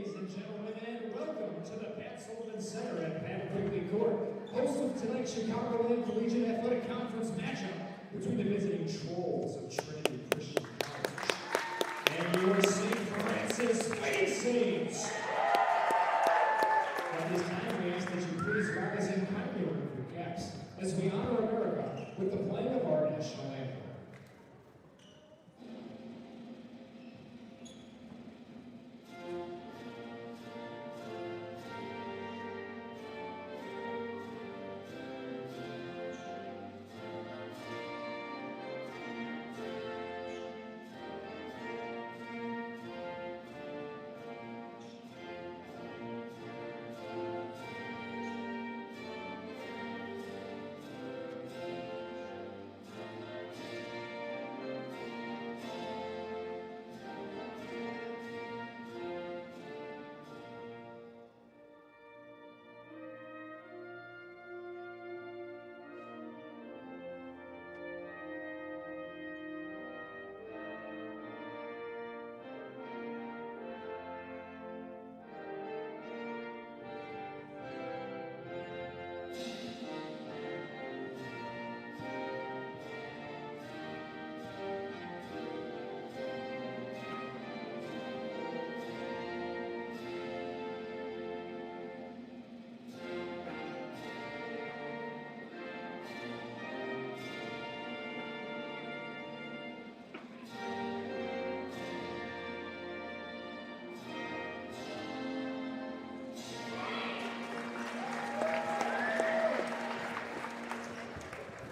Ladies and gentlemen, and welcome to the Pat Sullivan Center at Pat Quigley Court, host of tonight's Chicagoland Collegiate Athletic Conference matchup between the visiting Trolls of Trinity Christian College and your St. Francis Fighting Saints. At this time, we ask that you please rise and kindly remove your caps as we honor America with the playing of our national anthem.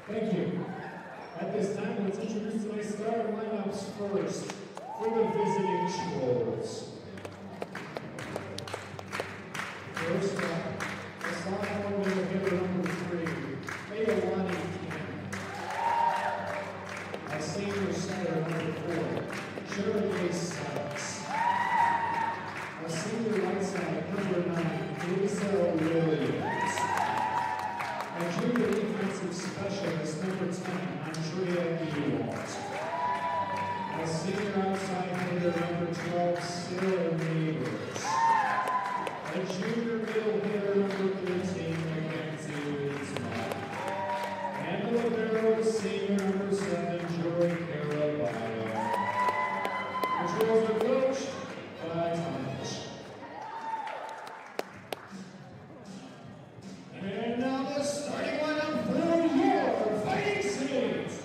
Thank you. At this time, let's introduce tonight's starting lineups first for the visiting Trolls. First up, the sophomore middle hitter number 3, Maylani Kim. A senior center number 4, Shirley Sykes. A senior right side number 9, Lisa Williams. A junior defensive specialist number 10, Andrea Ewald. A senior outside hitter number 12, Sarah Neighbors. A junior middle hitter number 13, Mackenzie Wiesman. And the libero, senior number 7, Joy Caraballo. The Trolls are coached by Thomas. And now the starting lineup for your Fighting Saints.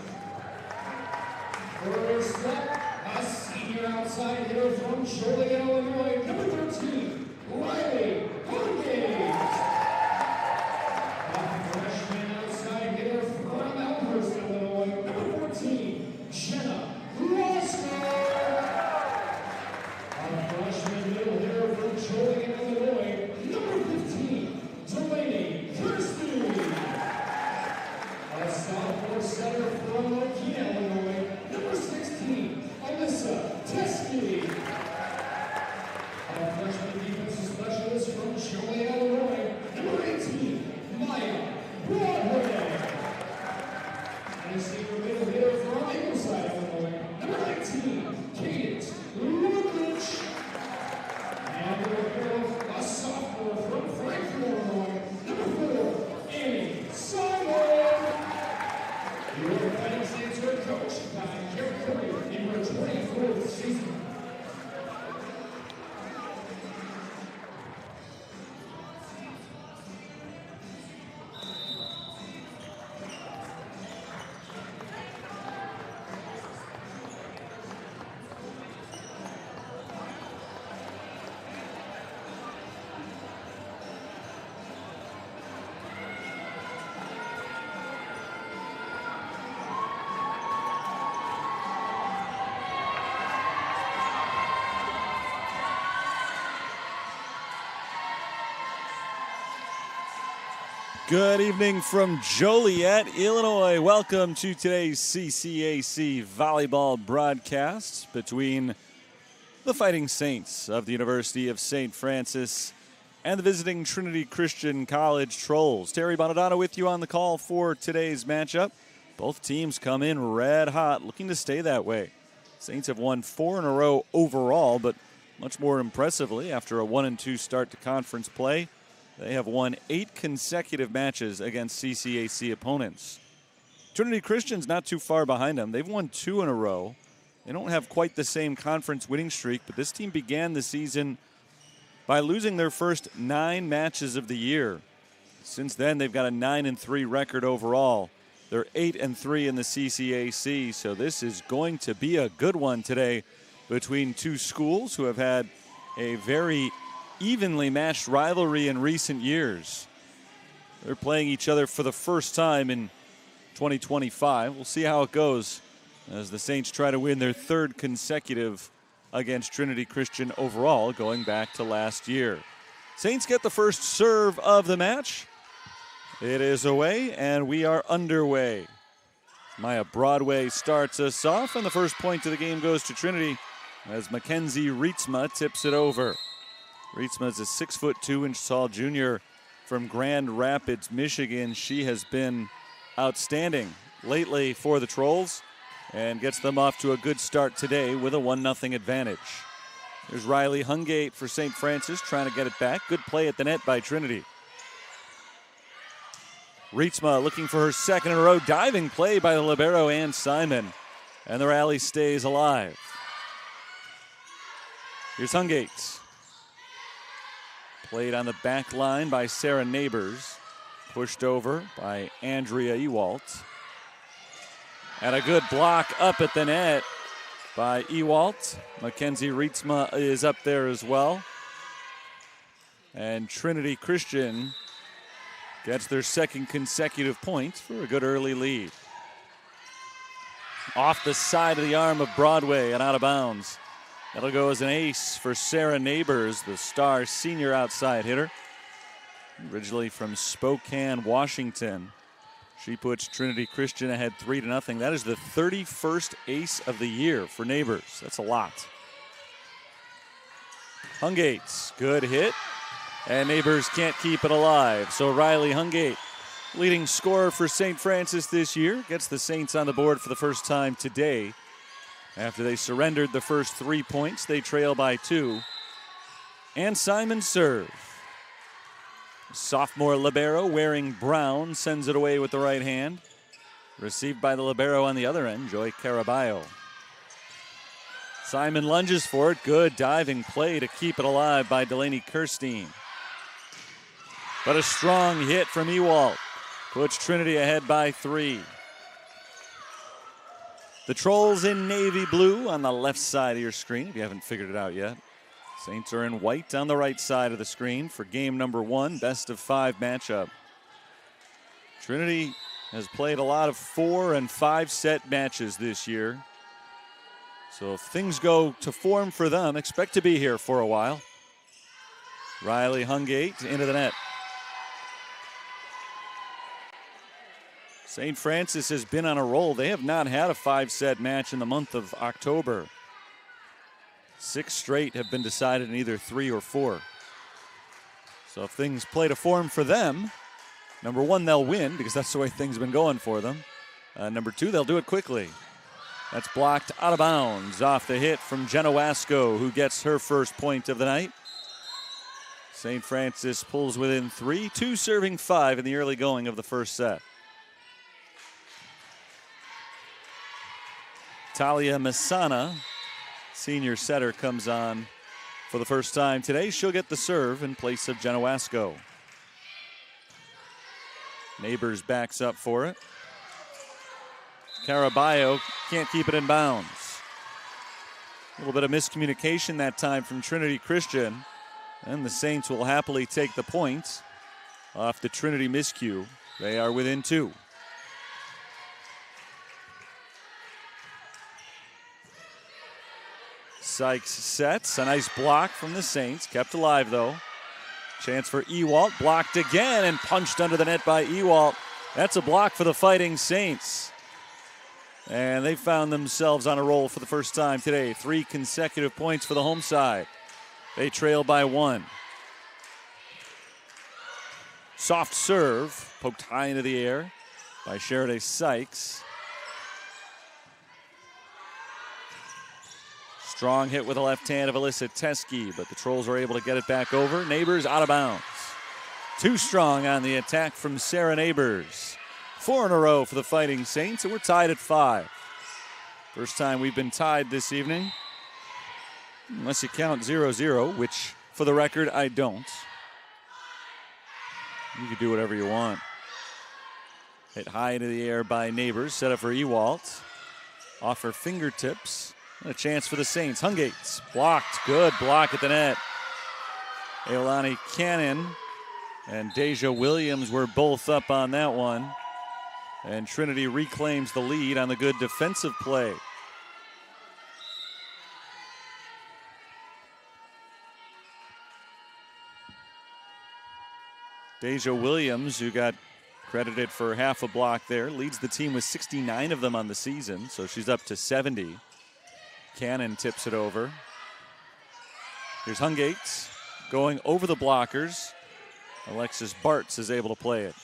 First up, a senior outside hitter from Joliet, Illinois, number 13, Riley Holgate. A freshman outside hitter from Elmhurst, Illinois, number 14, Jenna Roscoe. A freshman middle hitter from Joliet, Illinois, number 15, Delaney Kirsty. A sophomore setter from Mokina, Illinois, number 16, Alyssa Teskey. A freshman defensive specialist from Joliet, Illinois, number 18, Maya Broadway. And a senior middle hitter from Ingleside, Illinois, number 19, Cadence Lukich. And the libero, a sophomore from Frankfort, Illinois, number 4, Amy Simon. Your Fighting Saints are coached by Jerry Curry in her 24th season. Good evening from Joliet, Illinois. Welcome to today's CCAC volleyball broadcast between the Fighting Saints of the University of St. Francis and the visiting Trinity Christian College Trolls. Terry Bonadonna with you on the call for today's matchup. Both teams come in red hot, looking to stay that way. Saints have won 4 in a row overall, but much more impressively, after a 1-2 start to conference play, they have won 8 consecutive matches against CCAC opponents. Trinity Christian's not too far behind them. They've won 2 in a row. They don't have quite the same conference winning streak, but this team began the season by losing their first 9 matches of the year. Since then, they've got a 9-3 record overall. They're 8-3 in the CCAC, so this is going to be a good one today between two schools who have had a very evenly matched rivalry in recent years. They're playing each other for the first time in 2025. We'll see how it goes as the Saints try to win their 3rd consecutive against Trinity Christian overall, going back to last year. Saints get the first serve of the match. It is away, and we are underway. Maya Broadway starts us off, and the first point of the game goes to Trinity as Mackenzie Rietzma tips it over. Rietzma is a 6'2" tall junior from Grand Rapids, Michigan. She has been outstanding lately for the Trolls and gets them off to a good start today with a 1-0 advantage. There's Riley Hungate for St. Francis trying to get it back. Good play at the net by Trinity. Rietzma looking for her 2nd in a row. Diving play by the libero Ann Simon. And the rally stays alive. Here's Hungate. Played on the back line by Sarah Neighbors. Pushed over by Andrea Ewalt. And a good block up at the net by Ewalt. Mackenzie Rietzma is up there as well. And Trinity Christian gets their 2nd consecutive point for a good early lead. Off the side of the arm of Broadway and out of bounds. That'll go as an ace for Sarah Neighbors, the star senior outside hitter. Originally from Spokane, Washington. She puts Trinity Christian ahead 3-0. That is the 31st ace of the year for Neighbors. That's a lot. Hungate, good hit. And Neighbors can't keep it alive. So Riley Hungate, leading scorer for St. Francis this year, gets the Saints on the board for the first time today. After they surrendered the first 3 points, they trail by 2. And Simon serve. Sophomore libero wearing brown sends it away with the right hand. Received by the libero on the other end, Joy Caraballo. Simon lunges for it. Good diving play to keep it alive by Delaney Kirstein. But a strong hit from Ewalt puts Trinity ahead by 3. The Trolls in navy blue on the left side of your screen, if you haven't figured it out yet. Saints are in white on the right side of the screen for game number 1, best of 5 matchup. Trinity has played a lot of 4 and 5 set matches this year. So if things go to form for them, expect to be here for a while. Riley Hungate into the net. St. Francis has been on a roll. They have not had a 5-set match in the month of October. 6 straight have been decided in either 3 or 4. So if things play to form for them, number 1, they'll win because that's the way things have been going for them. Number 2, they'll do it quickly. That's blocked out of bounds off the hit from Jenna Wasco, who gets her first point of the night. St. Francis pulls within 3, 2 serving 5 in the early going of the first set. Talia Masana, senior setter, comes on for the first time today. She'll get the serve in place of Jenna Wasco. Neighbors backs up for it. Caraballo can't keep it in bounds. A little bit of miscommunication that time from Trinity Christian. And the Saints will happily take the points off the Trinity miscue. They are within 2. Sykes sets. A nice block from the Saints. Kept alive, though. Chance for Ewalt. Blocked again and punched under the net by Ewalt. That's a block for the Fighting Saints. And they found themselves on a roll for the first time today. 3 consecutive points for the home side. They trail by 1. Soft serve. Poked high into the air by Sheriday Sykes. Strong hit with a left hand of Alyssa Teskey, but the Trolls are able to get it back over. Neighbors out of bounds. Too strong on the attack from Sarah Neighbors. 4 in a row for the Fighting Saints, and we're tied at 5. First time we've been tied this evening, unless you count 0-0, which, for the record, I don't. You can do whatever you want. Hit high into the air by Neighbors, set up for Ewalt. Off her fingertips. And a chance for the Saints. Hungates blocked. Good block at the net. Ailani Cannon and Deja Williams were both up on that one. And Trinity reclaims the lead on the good defensive play. Deja Williams, who got credited for half a block there, leads the team with 69 of them on the season, so she's up to 70. Cannon tips it over. Here's Hungates going over the blockers. Alexis Bartz is able to play it.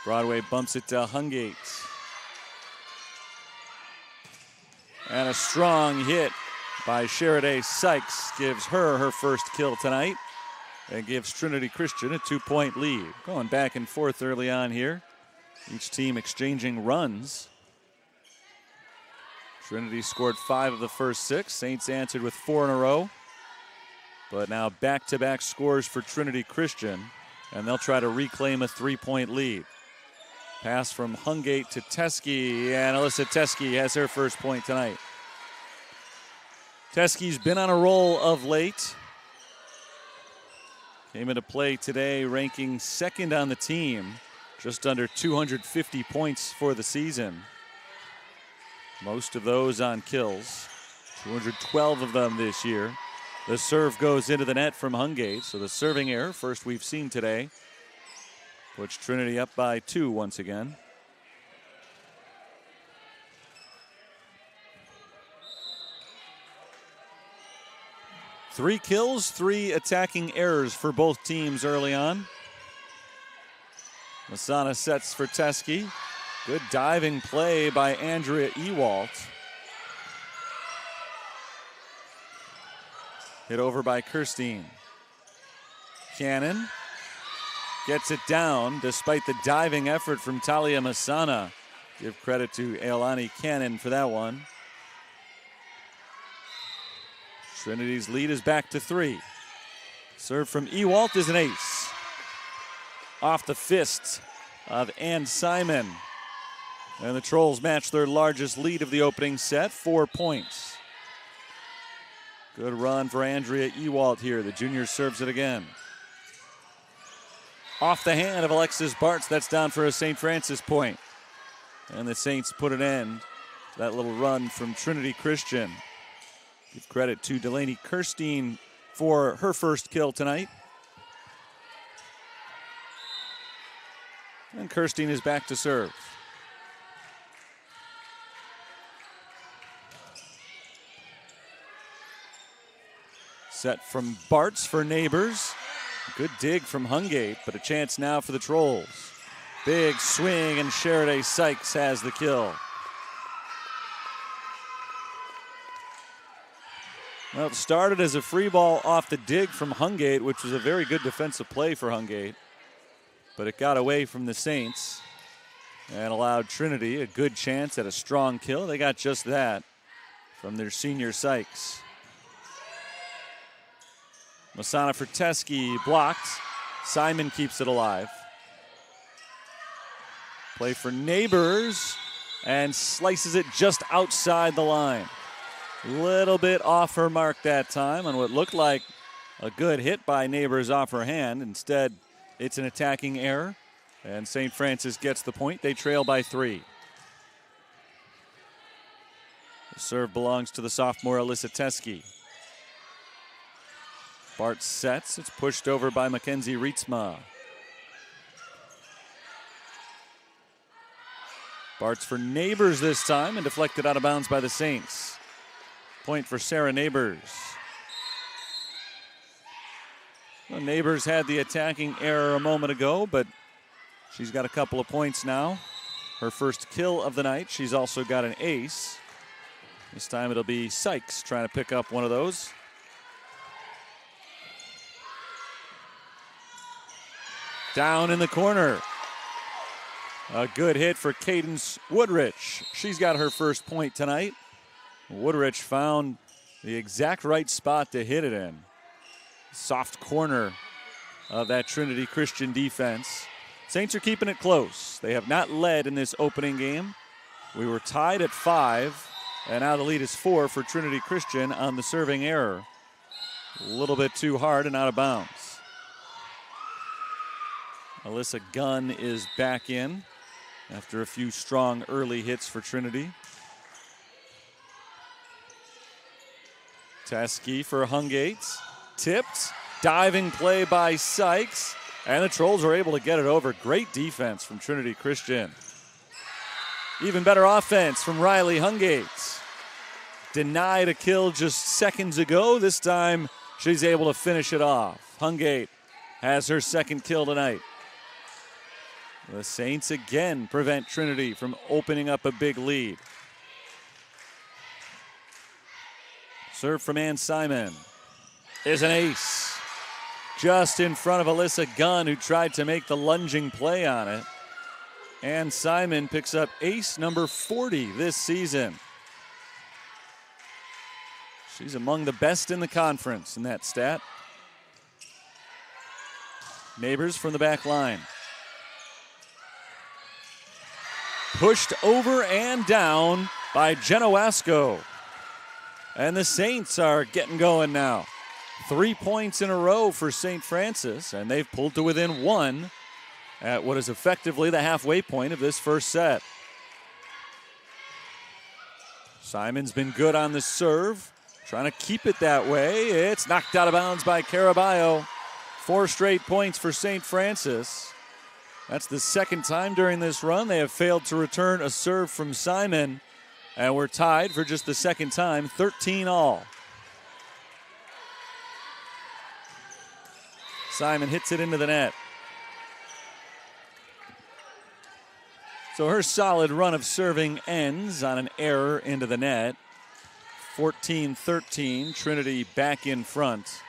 Broadway bumps it to Hungates. And a strong hit by Sheriday Sykes gives her first kill tonight and gives Trinity Christian a 2-point lead. Going back and forth early on here. Each team exchanging runs. Trinity scored 5 of the first 6. Saints answered with 4 in a row. But now back-to-back scores for Trinity Christian, and they'll try to reclaim a 3-point lead. Pass from Hungate to Teskey, and Alyssa Teskey has her first point tonight. Teskey's been on a roll of late. Came into play today ranking 2nd on the team, just under 250 points for the season. Most of those on kills, 212 of them this year. The serve goes into the net from Hungate, so the serving error, first we've seen today, puts Trinity up by 2 once again. Three kills, 3 attacking errors for both teams early on. Masana sets for Teskey. Good diving play by Andrea Ewalt. Hit over by Kirstein. Cannon gets it down despite the diving effort from Talia Masana. Give credit to Ailani Cannon for that one. Trinity's lead is back to 3. Serve from Ewalt is an ace. Off the fist of Ann Simon. And the Trolls match their largest lead of the opening set, 4 points. Good run for Andrea Ewalt here. The junior serves it again. Off the hand of Alexis Bartz. That's down for a St. Francis point. And the Saints put an end to that little run from Trinity Christian. Give credit to Delaney Kirstein for her first kill tonight. And Kirstein is back to serve. Set from Bartz for Neighbors. Good dig from Hungate, but a chance now for the Trolls. Big swing, and Sheriday Sykes has the kill. Well, it started as a free ball off the dig from Hungate, which was a very good defensive play for Hungate. But it got away from the Saints and allowed Trinity a good chance at a strong kill. They got just that from their senior Sykes. Masana for Teskey, blocked. Simon keeps it alive. Play for Neighbors, and slices it just outside the line. Little bit off her mark that time on what looked like a good hit by Neighbors off her hand. Instead, it's an attacking error, and St. Francis gets the point. They trail by 3. The serve belongs to the sophomore Alyssa Teskey. Bart sets. It's pushed over by Mackenzie Rietsma. Bart's for Neighbors this time and deflected out of bounds by the Saints. Point for Sarah Neighbors. Well, Neighbors had the attacking error a moment ago, but she's got a couple of points now. Her first kill of the night. She's also got an ace. This time it'll be Sykes trying to pick up one of those. Down in the corner. A good hit for Cadence Woodrich. She's got her first point tonight. Woodrich found the exact right spot to hit it in. Soft corner of that Trinity Christian defense. Saints are keeping it close. They have not led in this opening game. We were tied at 5, and now the lead is 4 for Trinity Christian on the serving error. A little bit too hard and out of bounds. Alyssa Gunn is back in after a few strong early hits for Trinity. Teske for Hungate. Tipped. Diving play by Sykes. And the Trolls are able to get it over. Great defense from Trinity Christian. Even better offense from Riley Hungate. Denied a kill just seconds ago. This time she's able to finish it off. Hungate has her second kill tonight. The Saints again prevent Trinity from opening up a big lead. Serve from Ann Simon is an ace. Just in front of Alyssa Gunn, who tried to make the lunging play on it. Ann Simon picks up ace number 40 this season. She's among the best in the conference in that stat. Neighbors from the back line. Pushed over and down by Jenna Wasco. And the Saints are getting going now. 3 points in a row for St. Francis, and they've pulled to within 1 at what is effectively the halfway point of this first set. Simon's been good on the serve, trying to keep it that way. It's knocked out of bounds by Caraballo. 4 straight points for St. Francis. That's the second time during this run they have failed to return a serve from Simon. And we're tied for just the second time, 13 all. Simon hits it into the net. So her solid run of serving ends on an error into the net. 14-13, Trinity back in front.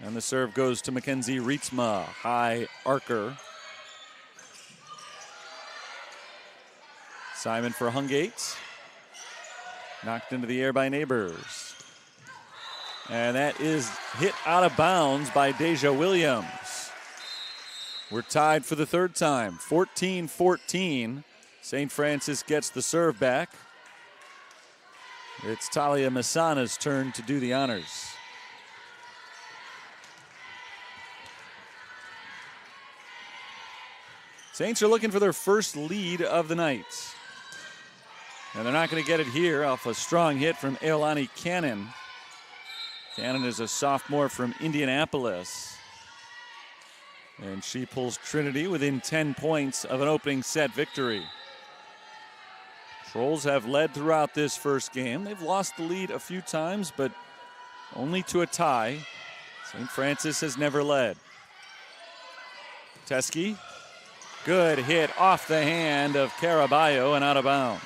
And the serve goes to Mackenzie Rietzma, high arcer. Simon for Hungate. Knocked into the air by Neighbors. And that is hit out of bounds by Deja Williams. We're tied for the third time, 14-14. St. Francis gets the serve back. It's Talia Masana's turn to do the honors. Saints are looking for their first lead of the night. And they're not going to get it here off a strong hit from Eolani Cannon. Cannon is a sophomore from Indianapolis. And she pulls Trinity within 10 points of an opening set victory. Trolls have led throughout this first game. They've lost the lead a few times, but only to a tie. St. Francis has never led. Teske, good hit off the hand of Caraballo and out of bounds.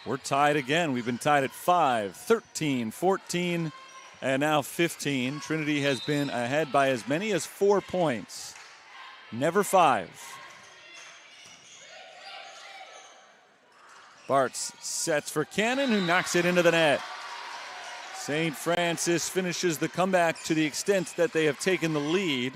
We're tied again. We've been tied at 5, 13, 14, and now 15. Trinity has been ahead by as many as 4 points. Never 5. Bartz sets for Cannon, who knocks it into the net. St. Francis finishes the comeback to the extent that they have taken the lead.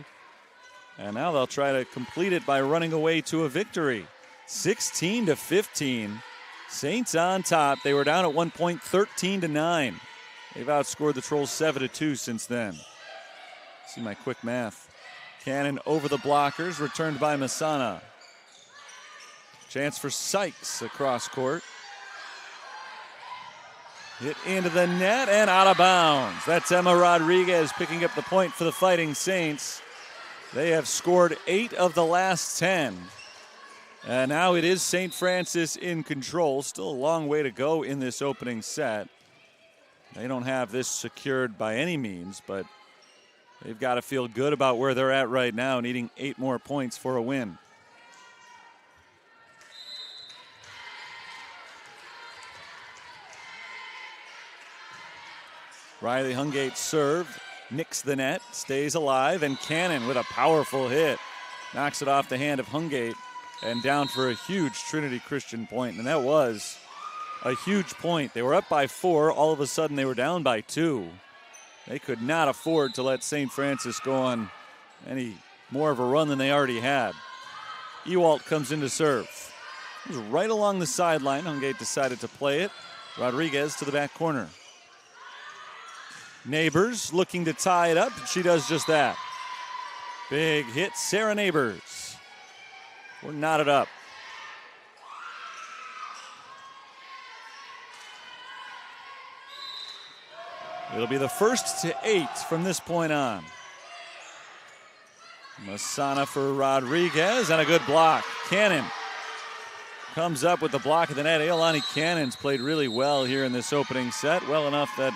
And now they'll try to complete it by running away to a victory. 16-15. Saints on top. They were down at one point, 13-9. They've outscored the Trolls 7-2 since then. See my quick math. Cannon over the blockers, returned by Masana. Chance for Sykes across court. Hit into the net and out of bounds. That's Emma Rodriguez picking up the point for the Fighting Saints. They have scored 8 of the last 10. And now it is St. Francis in control. Still a long way to go in this opening set. They don't have this secured by any means, but they've got to feel good about where they're at right now, needing 8 more points for a win. Riley Hungate's serve nicks the net, stays alive, and Cannon with a powerful hit knocks it off the hand of Hungate and down for a huge Trinity Christian point. And that was a huge point. They were up by 4. All of a sudden, they were down by 2. They could not afford to let St. Francis go on any more of a run than they already had. Ewalt comes in to serve. It was right along the sideline. Hungate decided to play it. Rodriguez to the back corner. Neighbors looking to tie it up. She does just that. Big hit, Sarah Neighbors. We're knotted up. It'll be the first to 8 from this point on. Masana for Rodriguez and a good block. Cannon comes up with the block of the net. Ailani Cannon's played really well here in this opening set. Well enough that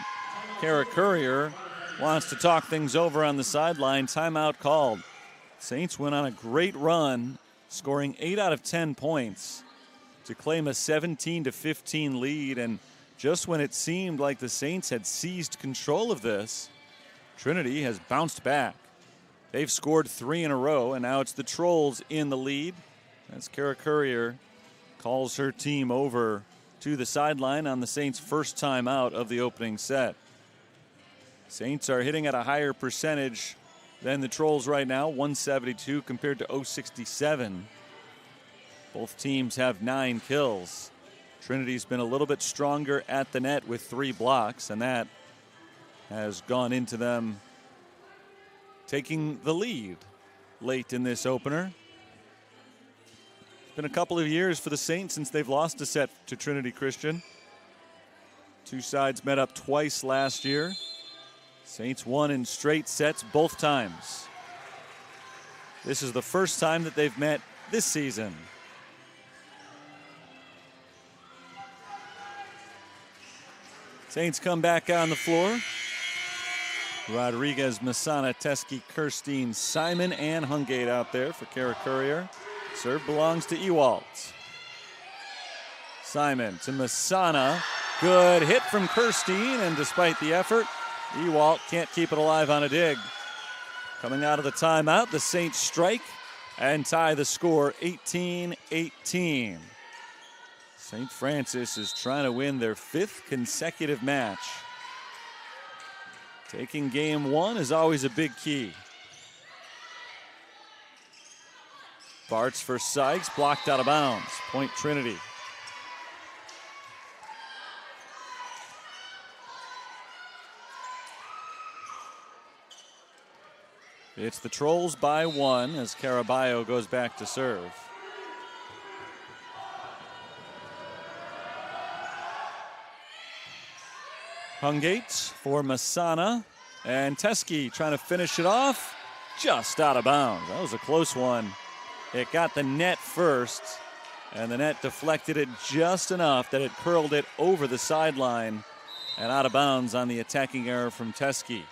Kara Courier wants to talk things over on the sideline. Timeout called. Saints went on a great run, scoring 8 out of 10 points to claim a 17-15 lead. And just when it seemed like the Saints had seized control of this, Trinity has bounced back. They've scored 3 in a row, and now it's the Trolls in the lead. As Kara Courier calls her team over to the sideline on the Saints' first time out of the opening set. Saints are hitting at a higher percentage than the Trolls right now, 172 compared to 067. Both teams have 9 kills. Trinity's been a little bit stronger at the net with 3 blocks, and that has gone into them taking the lead late in this opener. It's been a couple of years for the Saints since they've lost a set to Trinity Christian. 2 sides met up twice last year. Saints won in straight sets both times. This is the first time that they've met this season. Saints come back on the floor. Rodriguez, Masana, Teskey, Kirstein, Simon, and Hungate out there for Kara Courier. Serve belongs to Ewalt. Simon to Masana. Good hit from Kirstein, and despite the effort, Ewalt can't keep it alive on a dig. Coming out of the timeout, the Saints strike and tie the score 18-18. St. Francis is trying to win their 5th consecutive match. Taking game 1 is always a big key. Bartz for Sykes, blocked out of bounds. Point Trinity. It's the Trolls by 1 as Caraballo goes back to serve. Hungate for Masana, and Teskey trying to finish it off, just out of bounds. That was a close one. It got the net first, and the net deflected it just enough that it curled it over the sideline and out of bounds on the attacking error from Teskey.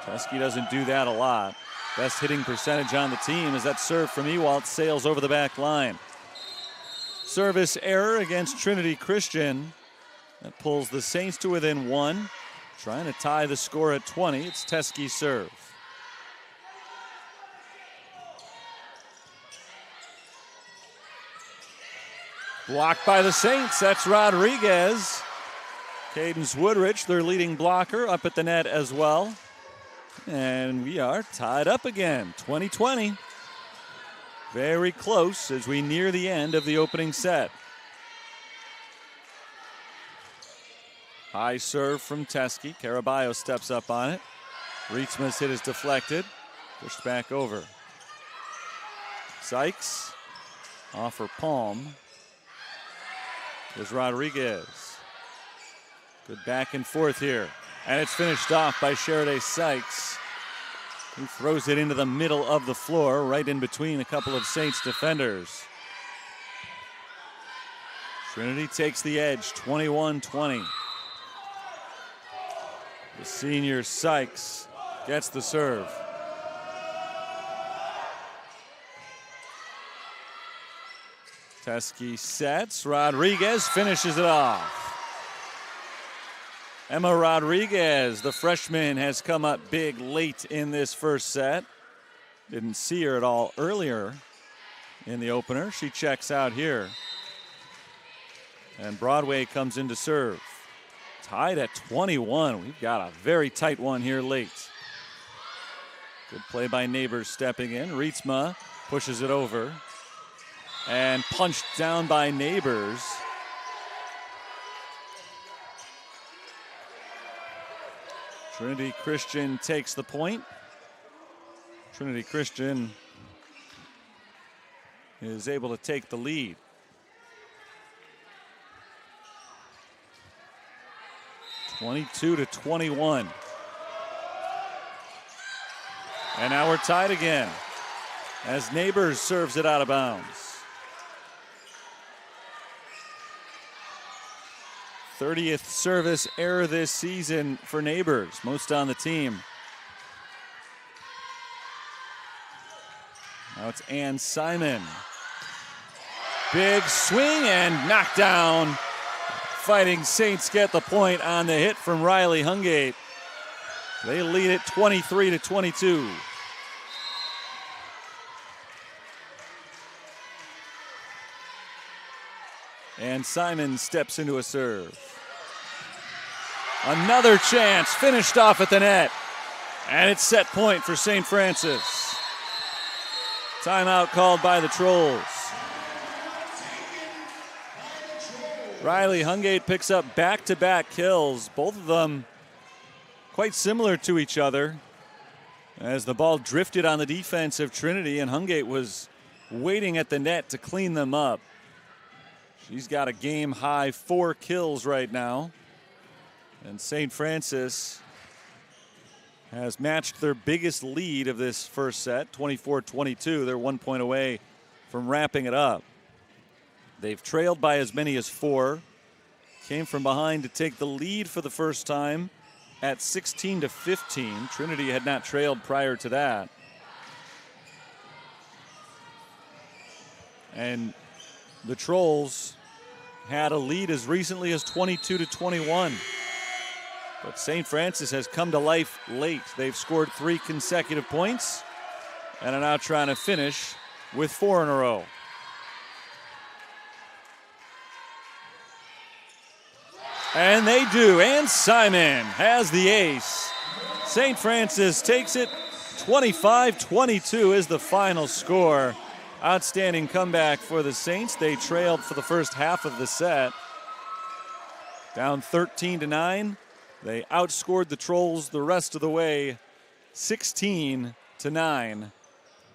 Teskey doesn't do that a lot. Best hitting percentage on the team as that serve from Ewalt sails over the back line. Service error against Trinity Christian. That pulls the Saints to within 1. Trying to tie the score at 20. It's Teskey's serve. Blocked by the Saints. That's Rodriguez. Cadence Woodrich, their leading blocker, up at the net as well. And we are tied up again, 20-20. Very close as we near the end of the opening set. High serve from Teskey. Caraballo steps up on it. Rietsma's hit is deflected. Pushed back over. Sykes off for Palm. There's Rodriguez. Good back and forth here. And it's finished off by Sheriday Sykes, who throws it into the middle of the floor, right in between a couple of Saints defenders. Trinity takes the edge, 21-20. The senior Sykes gets the serve. Teskey sets. Rodriguez finishes it off. Emma Rodriguez, the freshman, has come up big late in this first set. Didn't see her at all earlier in the opener. She checks out here. And Broadway comes in to serve. Tied at 21. We've got a very tight one here late. Good play by Neighbors stepping in. Rietsma pushes it over. And punched down by Neighbors. Trinity Christian takes the point. Trinity Christian is able to take the lead. (22-21). And now we're tied again as Neighbors serves it out of bounds. 30th service error this season for Neighbors, most on the team. Now it's Ann Simon. Big swing and knockdown. Fighting Saints get the point on the hit from Riley Hungate. They lead it 23-22. And Simon steps into a serve. Another chance, finished off at the net. And it's set point for St. Francis. Timeout called by the Trolls. Riley Hungate picks up back-to-back kills, both of them quite similar to each other, as the ball drifted on the defense of Trinity, and Hungate was waiting at the net to clean them up. She's got a game-high 4 kills right now, and St. Francis has matched their biggest lead of this first set, 24-22. They're 1 point away from wrapping it up. They've trailed by as many as 4. Came from behind to take the lead for the first time at 16-15. Trinity had not trailed prior to that. And the Trolls had a lead as recently as 22-21. But St. Francis has come to life late. They've scored 3 consecutive points and are now trying to finish with 4 in a row. And they do. And Simon has the ace. St. Francis takes it. 25-22 is the final score. Outstanding comeback for the Saints. They trailed for the first half of the set. Down 13-9. They outscored the Trolls the rest of the way, 16-9,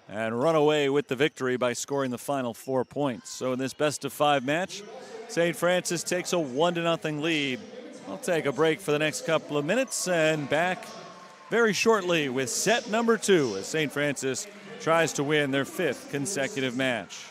and run away with the victory by scoring the final 4 points. So in this best-of-5 match, St. Francis takes a 1-0 lead. I'll take a break for the next couple of minutes and back very shortly with set number 2 as St. Francis tries to win their 5th consecutive match.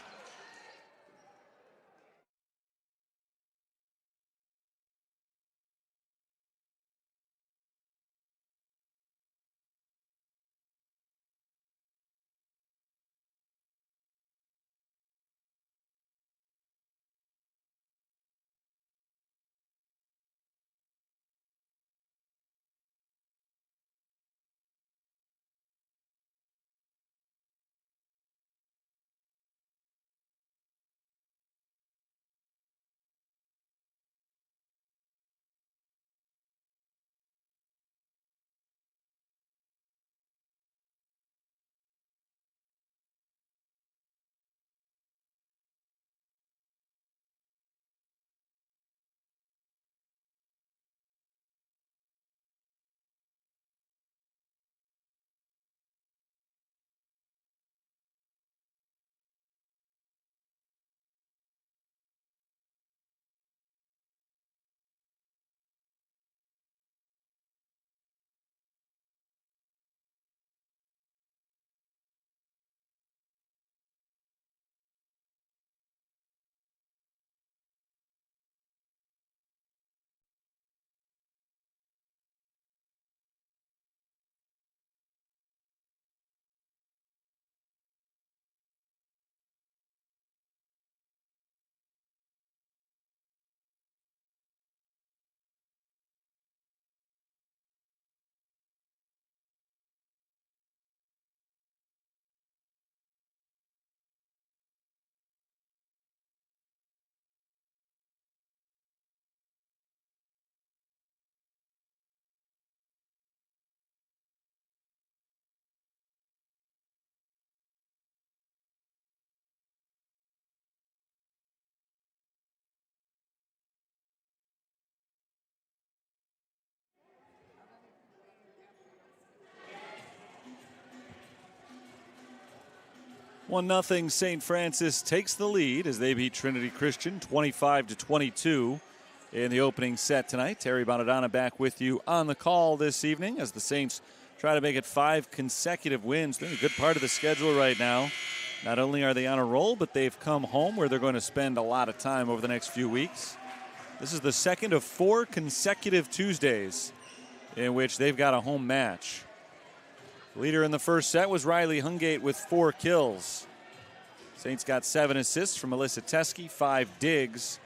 1-0 St. Francis takes the lead as they beat Trinity Christian 25-22 in the opening set tonight. Terry Bonadonna back with you on the call this evening as the Saints try to make it 5 consecutive wins. They're in a good part of the schedule right now. Not only are they on a roll, but they've come home where they're going to spend a lot of time over the next few weeks. This is the second of 4 consecutive Tuesdays in which they've got a home match. Leader in the first set was Riley Hungate with 4 kills. Saints got 7 assists from Alyssa Teskey, 5 digs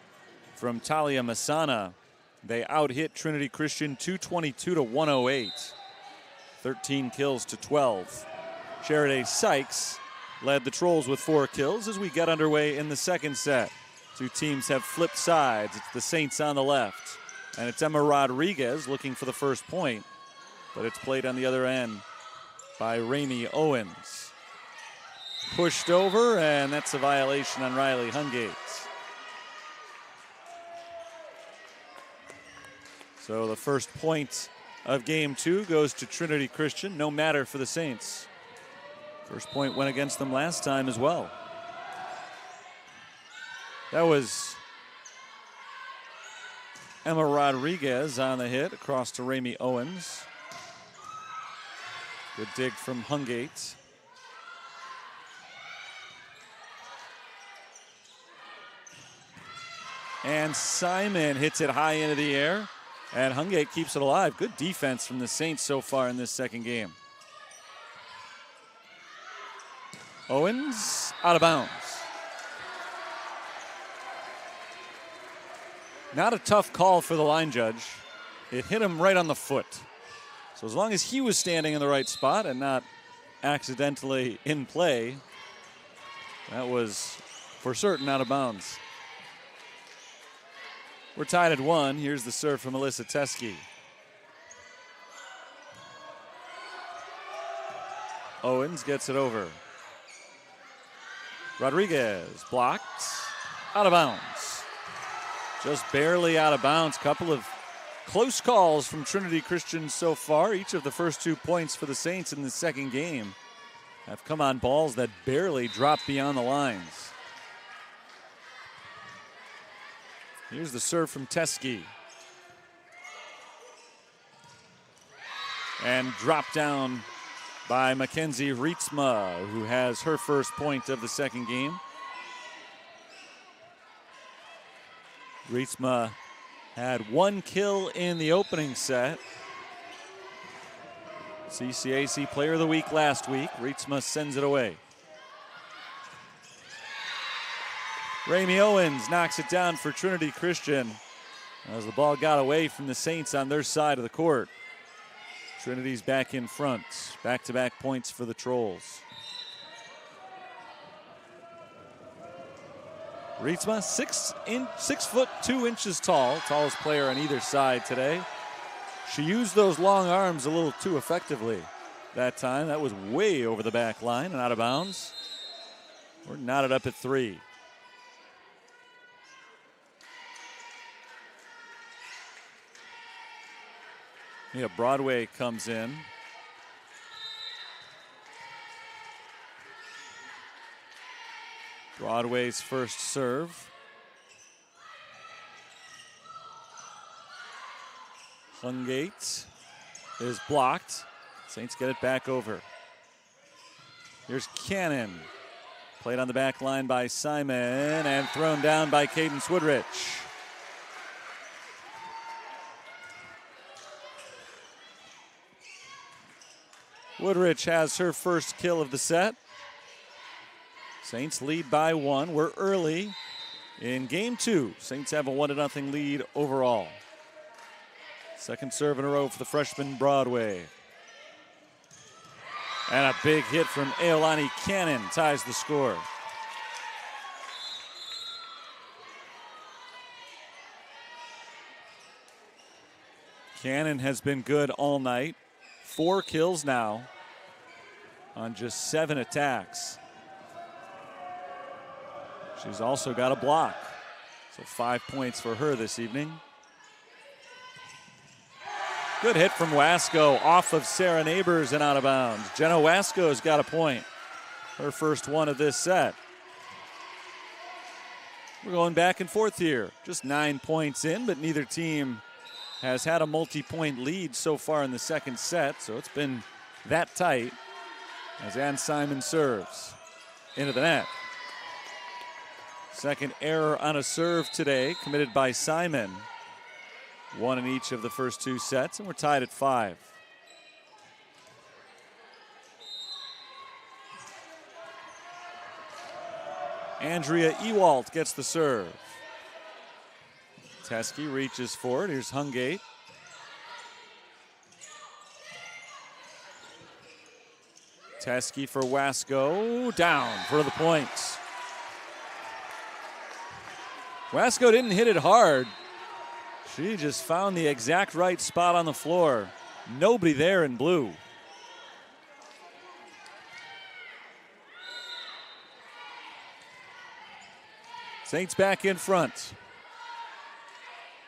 from Talia Masana. They out-hit Trinity Christian 222-108. 13 kills to 12. Sheriday Sykes led the Trolls with 4 kills as we get underway in the second set. Two teams have flipped sides. It's the Saints on the left, and it's Emma Rodriguez looking for the first point, but it's played on the other end by Ramey Owens. Pushed over, and that's a violation on Riley Hungate. So the first point of game 2 goes to Trinity Christian. No matter for the Saints. First point went against them last time as well. That was Emma Rodriguez on the hit across to Ramey Owens. Good dig from Hungate. And Simon hits it high into the air, and Hungate keeps it alive. Good defense from the Saints so far in this second game. Owens out of bounds. Not a tough call for the line judge. It hit him right on the foot. So as long as he was standing in the right spot and not accidentally in play, that was for certain out of bounds. We're tied at 1. Here's the serve from Alyssa Teskey. Owens gets it over. Rodriguez blocked, out of bounds. Just barely out of bounds. Couple of close calls from Trinity Christian so far. Each of the first 2 points for the Saints in the second game have come on balls that barely drop beyond the lines. Here's the serve from Teskey. And dropped down by Mackenzie Rietsma, who has her first point of the second game. Rietsma had 1 kill in the opening set. CCAC Player of the Week last week. Rietsma sends it away. Ramey Owens knocks it down for Trinity Christian as the ball got away from the Saints on their side of the court. Trinity's back in front. Back-to-back points for the Trolls. Rietsma, 6'2" tall, tallest player on either side today. She used those long arms a little too effectively that time. That was way over the back line and out of bounds. We're knotted up at 3. Yeah, Broadway comes in. Broadway's first serve. Hungate is blocked. Saints get it back over. Here's Cannon. Played on the back line by Simon and thrown down by Cadence Woodrich. Woodrich has her first kill of the set. Saints lead by 1. We're early in game 2. Saints have a 1-0 lead overall. Second serve in a row for the freshman Broadway. And a big hit from Aolani Cannon ties the score. Cannon has been good all night. 4 kills now on just 7 attacks. She's also got a block. So 5 points for her this evening. Good hit from Wasco off of Sarah Neighbors and out of bounds. Jenna Wasco's got a point. her first one of this set. We're going back and forth here. Just 9 points in, but neither team has had a multi-point lead so far in the second set, so it's been that tight as Ann Simon serves into the net. Second error on a serve today, committed by Simon. One in each of the first 2 sets, and we're tied at 5. Andrea Ewalt gets the serve. Teskey reaches for it. Here's Hungate. Teskey for Wasco. Down for the points. Wasco didn't hit it hard. She just found the exact right spot on the floor. Nobody there in blue. Saints back in front.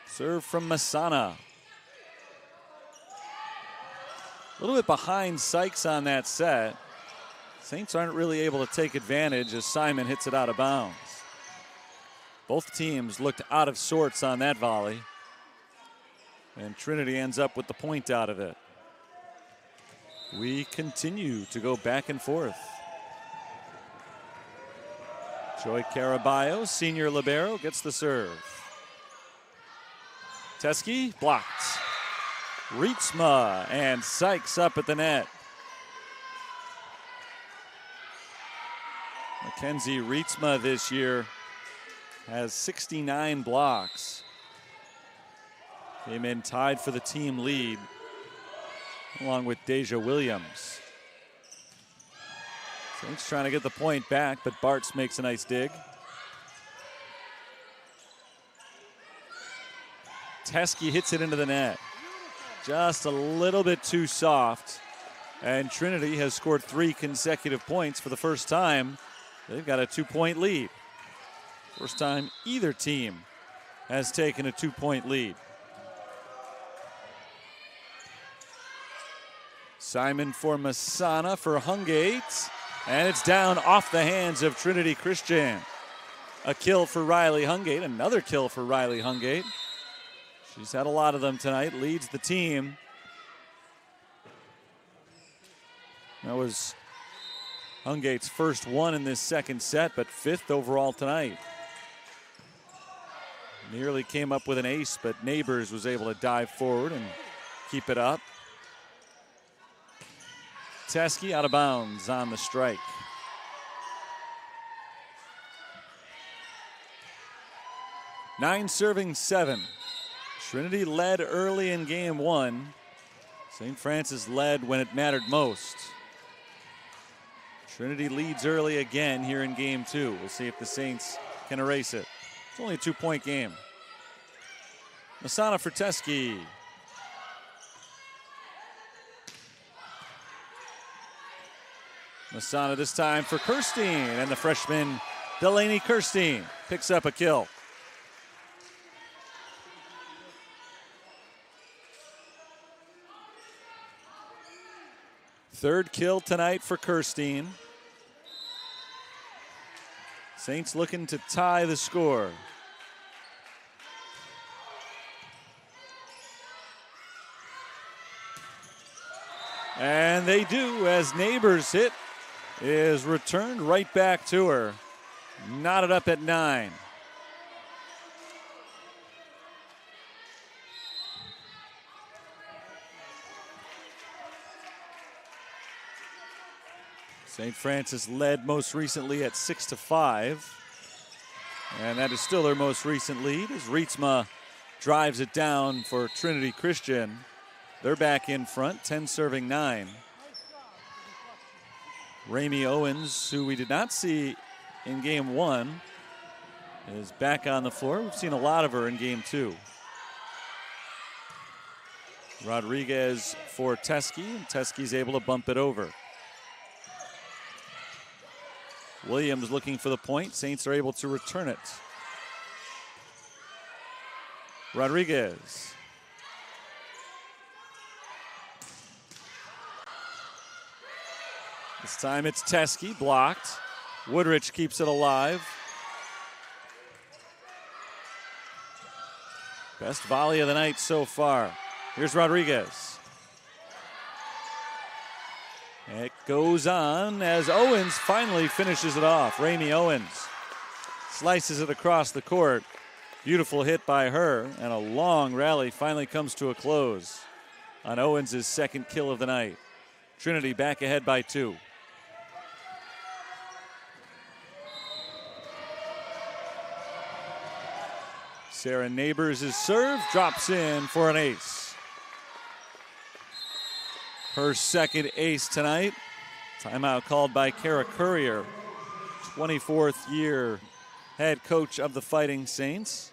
Serve from Masana. A little bit behind Sykes on that set. Saints aren't really able to take advantage as Simon hits it out of bounds. Both teams looked out of sorts on that volley. And Trinity ends up with the point out of it. We continue to go back and forth. Joy Caraballo, senior libero, gets the serve. Teskey blocked. Rietsma and Sykes up at the net. Mackenzie Rietsma this year has 69 blocks. Came in tied for the team lead, along with Deja Williams. Saints trying to get the point back, but Bartz makes a nice dig. Teskey hits it into the net. Just a little bit too soft. And Trinity has scored 3 consecutive points for the first time. They've got a 2-point lead. First time either team has taken a 2-point lead. Simon for Masana for Hungate. And it's down off the hands of Trinity Christian. A kill for Riley Hungate. Another kill for Riley Hungate. She's had a lot of them tonight. Leads the team. That was Hungate's first one in this second set, but 5th overall tonight. Nearly came up with an ace, but Neighbors was able to dive forward and keep it up. Teskey out of bounds on the strike. Nine serving 7. Trinity led early in game 1. St. Francis led when it mattered most. Trinity leads early again here in game 2. We'll see if the Saints can erase it. It's only a 2-point game. Masana for Teskey. Masana this time for Kirstein, and the freshman Delaney Kirstein picks up a kill. Third kill tonight for Kirstein. Saints looking to tie the score. And they do, as Neighbors hit is returned right back to her. Knotted up at 9. St. Francis led most recently at 6-5. And that is still their most recent lead as Rietsma drives it down for Trinity Christian. They're back in front, 10 serving 9. Ramey Owens, who we did not see in game 1, is back on the floor. We've seen a lot of her in game 2. Rodriguez for Teskey, and Teskey's able to bump it over. Williams looking for the point. Saints are able to return it. Rodriguez. This time it's Teskey, blocked. Woodrich keeps it alive. Best volley of the night so far. Here's Rodriguez. It goes on as Owens finally finishes it off. Ramey Owens slices it across the court. Beautiful hit by her, and a long rally finally comes to a close on Owens' second kill of the night. Trinity back ahead by 2. Sarah Neighbors' serve drops in for an ace. Her second ace tonight. Timeout called by Kara Courier, 24th year head coach of the Fighting Saints.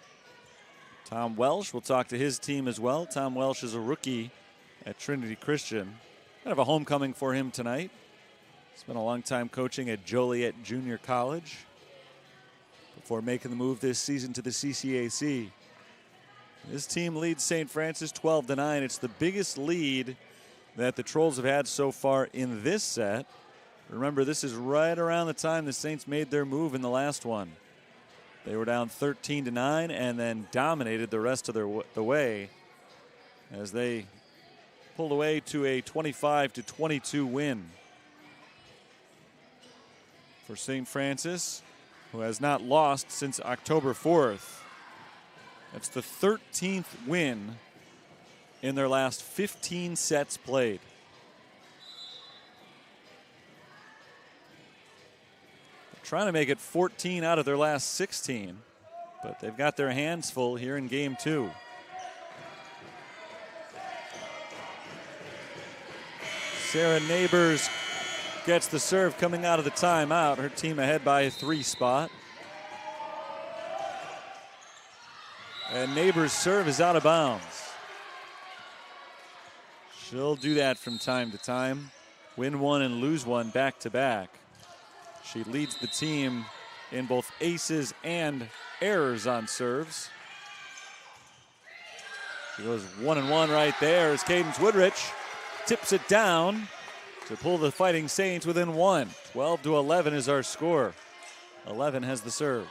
Tom Welsh, we'll talk to his team as well. Tom Welsh is a rookie at Trinity Christian. Kind of a homecoming for him tonight. Spent a long time coaching at Joliet Junior College before making the move this season to the CCAC. His team leads St. Francis 12-9. It's the biggest lead that the Trolls have had so far in this set. Remember, this is right around the time the Saints made their move in the last one. They were down 13-9 and then dominated the rest of the way as they pulled away to a 25-22 win for St. Francis, who has not lost since October 4th. That's the 13th win in their last 15 sets played. They're trying to make it 14 out of their last 16, but they've got their hands full here in game 2. Sarah Neighbors gets the serve coming out of the timeout. Her team ahead by a 3 spot. And Neighbors' serve is out of bounds. She'll do that from time to time. Win one and lose one back to back. She leads the team in both aces and errors on serves. She goes 1-1 right there as Cadence Woodrich tips it down to pull the Fighting Saints within 1. 12-11 is our score. 11 has the serve.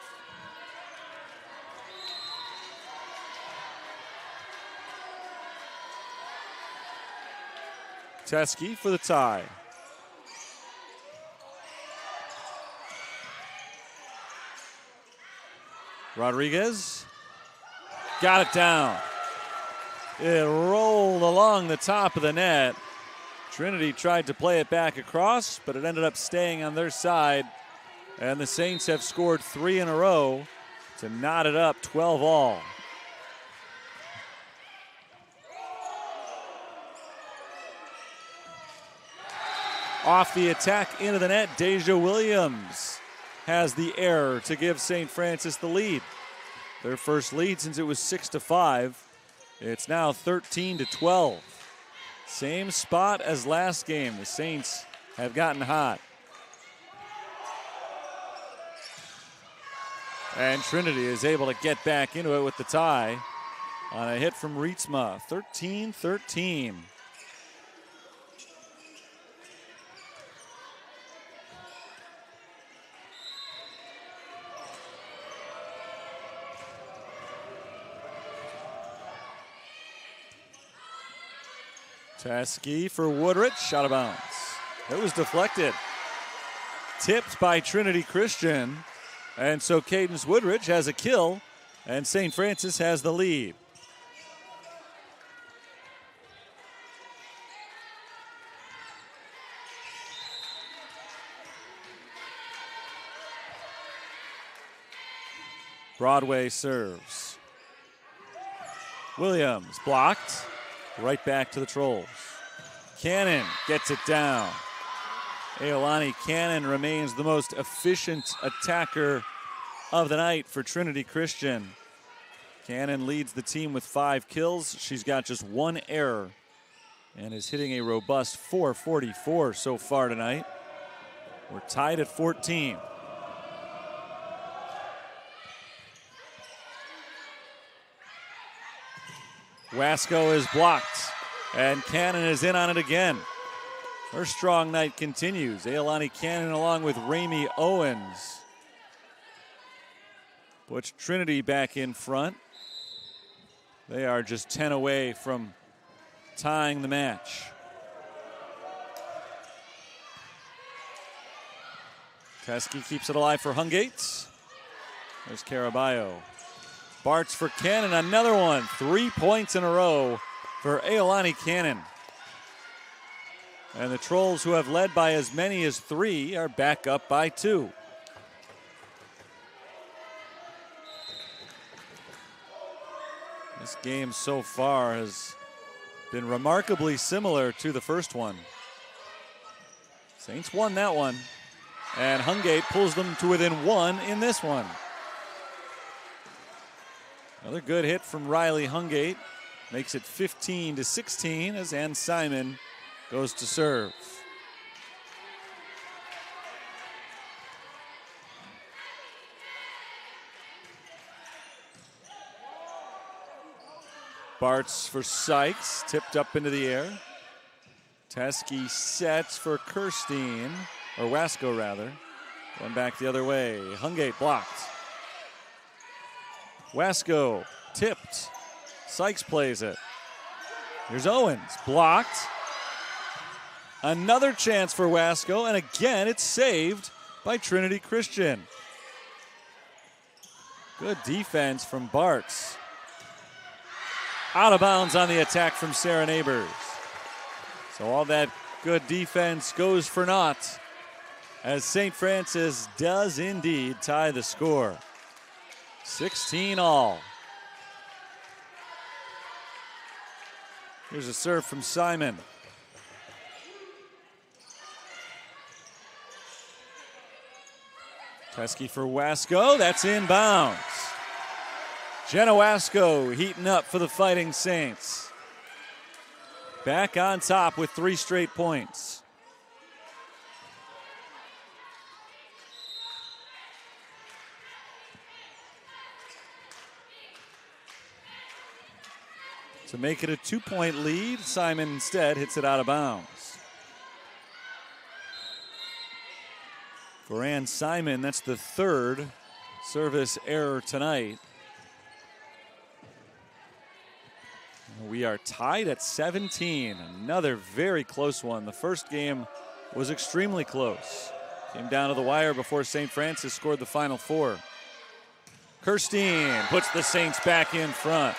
Teskey for the tie. Rodriguez got it down. It rolled along the top of the net. Trinity tried to play it back across, but it ended up staying on their side. And the Saints have scored 3 in a row to knot it up 12-all. Off the attack into the net, Deja Williams has the error to give St. Francis the lead. Their first lead since it was 6-5. It's now 13-12. Same spot as last game. The Saints have gotten hot. And Trinity is able to get back into it with the tie on a hit from Rietzma. 13-13. Teskey for Woodrich, out of bounds. It was deflected. Tipped by Trinity Christian. And so Cadence Woodrich has a kill, and St. Francis has the lead. Broadway serves. Williams blocked. Right back to the Trolls. Cannon gets it down. Aolani Cannon remains the most efficient attacker of the night for Trinity Christian. Cannon leads the team with 5 kills. She's got just 1 error and is hitting a robust .444 so far tonight. We're tied at 14. Wasco is blocked, and Cannon is in on it again. Her strong night continues. Ailani Cannon along with Ramey Owens puts Trinity back in front. They are just 10 away from tying the match. Teskey keeps it alive for Hungate. There's Caraballo. Bartz for Cannon, another one. 3 points in a row for Ailani Cannon. And the Trolls, who have led by as many as 3, are back up by 2. This game so far has been remarkably similar to the first one. Saints won that one, and Hungate pulls them to within 1 in this one. Another good hit from Riley Hungate makes it 15-16 as Ann Simon goes to serve. Bartz for Sykes, tipped up into the air. Teskey sets for Kirstein, or Wasco rather. Going back the other way. Hungate blocked. Wasco tipped. Sykes plays it. Here's Owens, blocked. Another chance for Wasco, and again it's saved by Trinity Christian. Good defense from Bartz. Out of bounds on the attack from Sarah Neighbors. So all that good defense goes for naught as St. Francis does indeed tie the score. 16 all. Here's a serve from Simon. Teskey for Wasco, that's inbounds. Jenna Wasco heating up for the Fighting Saints. Back on top with 3 straight points. To make it a 2-point lead, Simon instead hits it out of bounds. For Ann Simon, that's the 3rd service error tonight. We are tied at 17. Another very close one. The first game was extremely close. Came down to the wire before St. Francis scored the final 4. Kirstein puts the Saints back in front.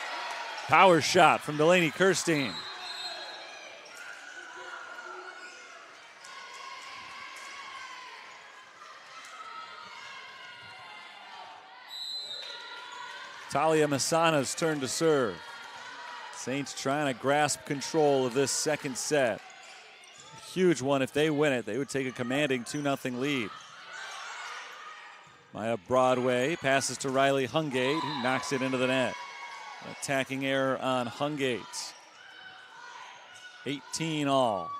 Power shot from Delaney Kirstein. Talia Masana's turn to serve. Saints trying to grasp control of this second set. A huge one. If they win it, they would take a commanding 2-0 lead. Maya Broadway passes to Riley Hungate, who knocks it into the net. Attacking error on Hungate. 18 all.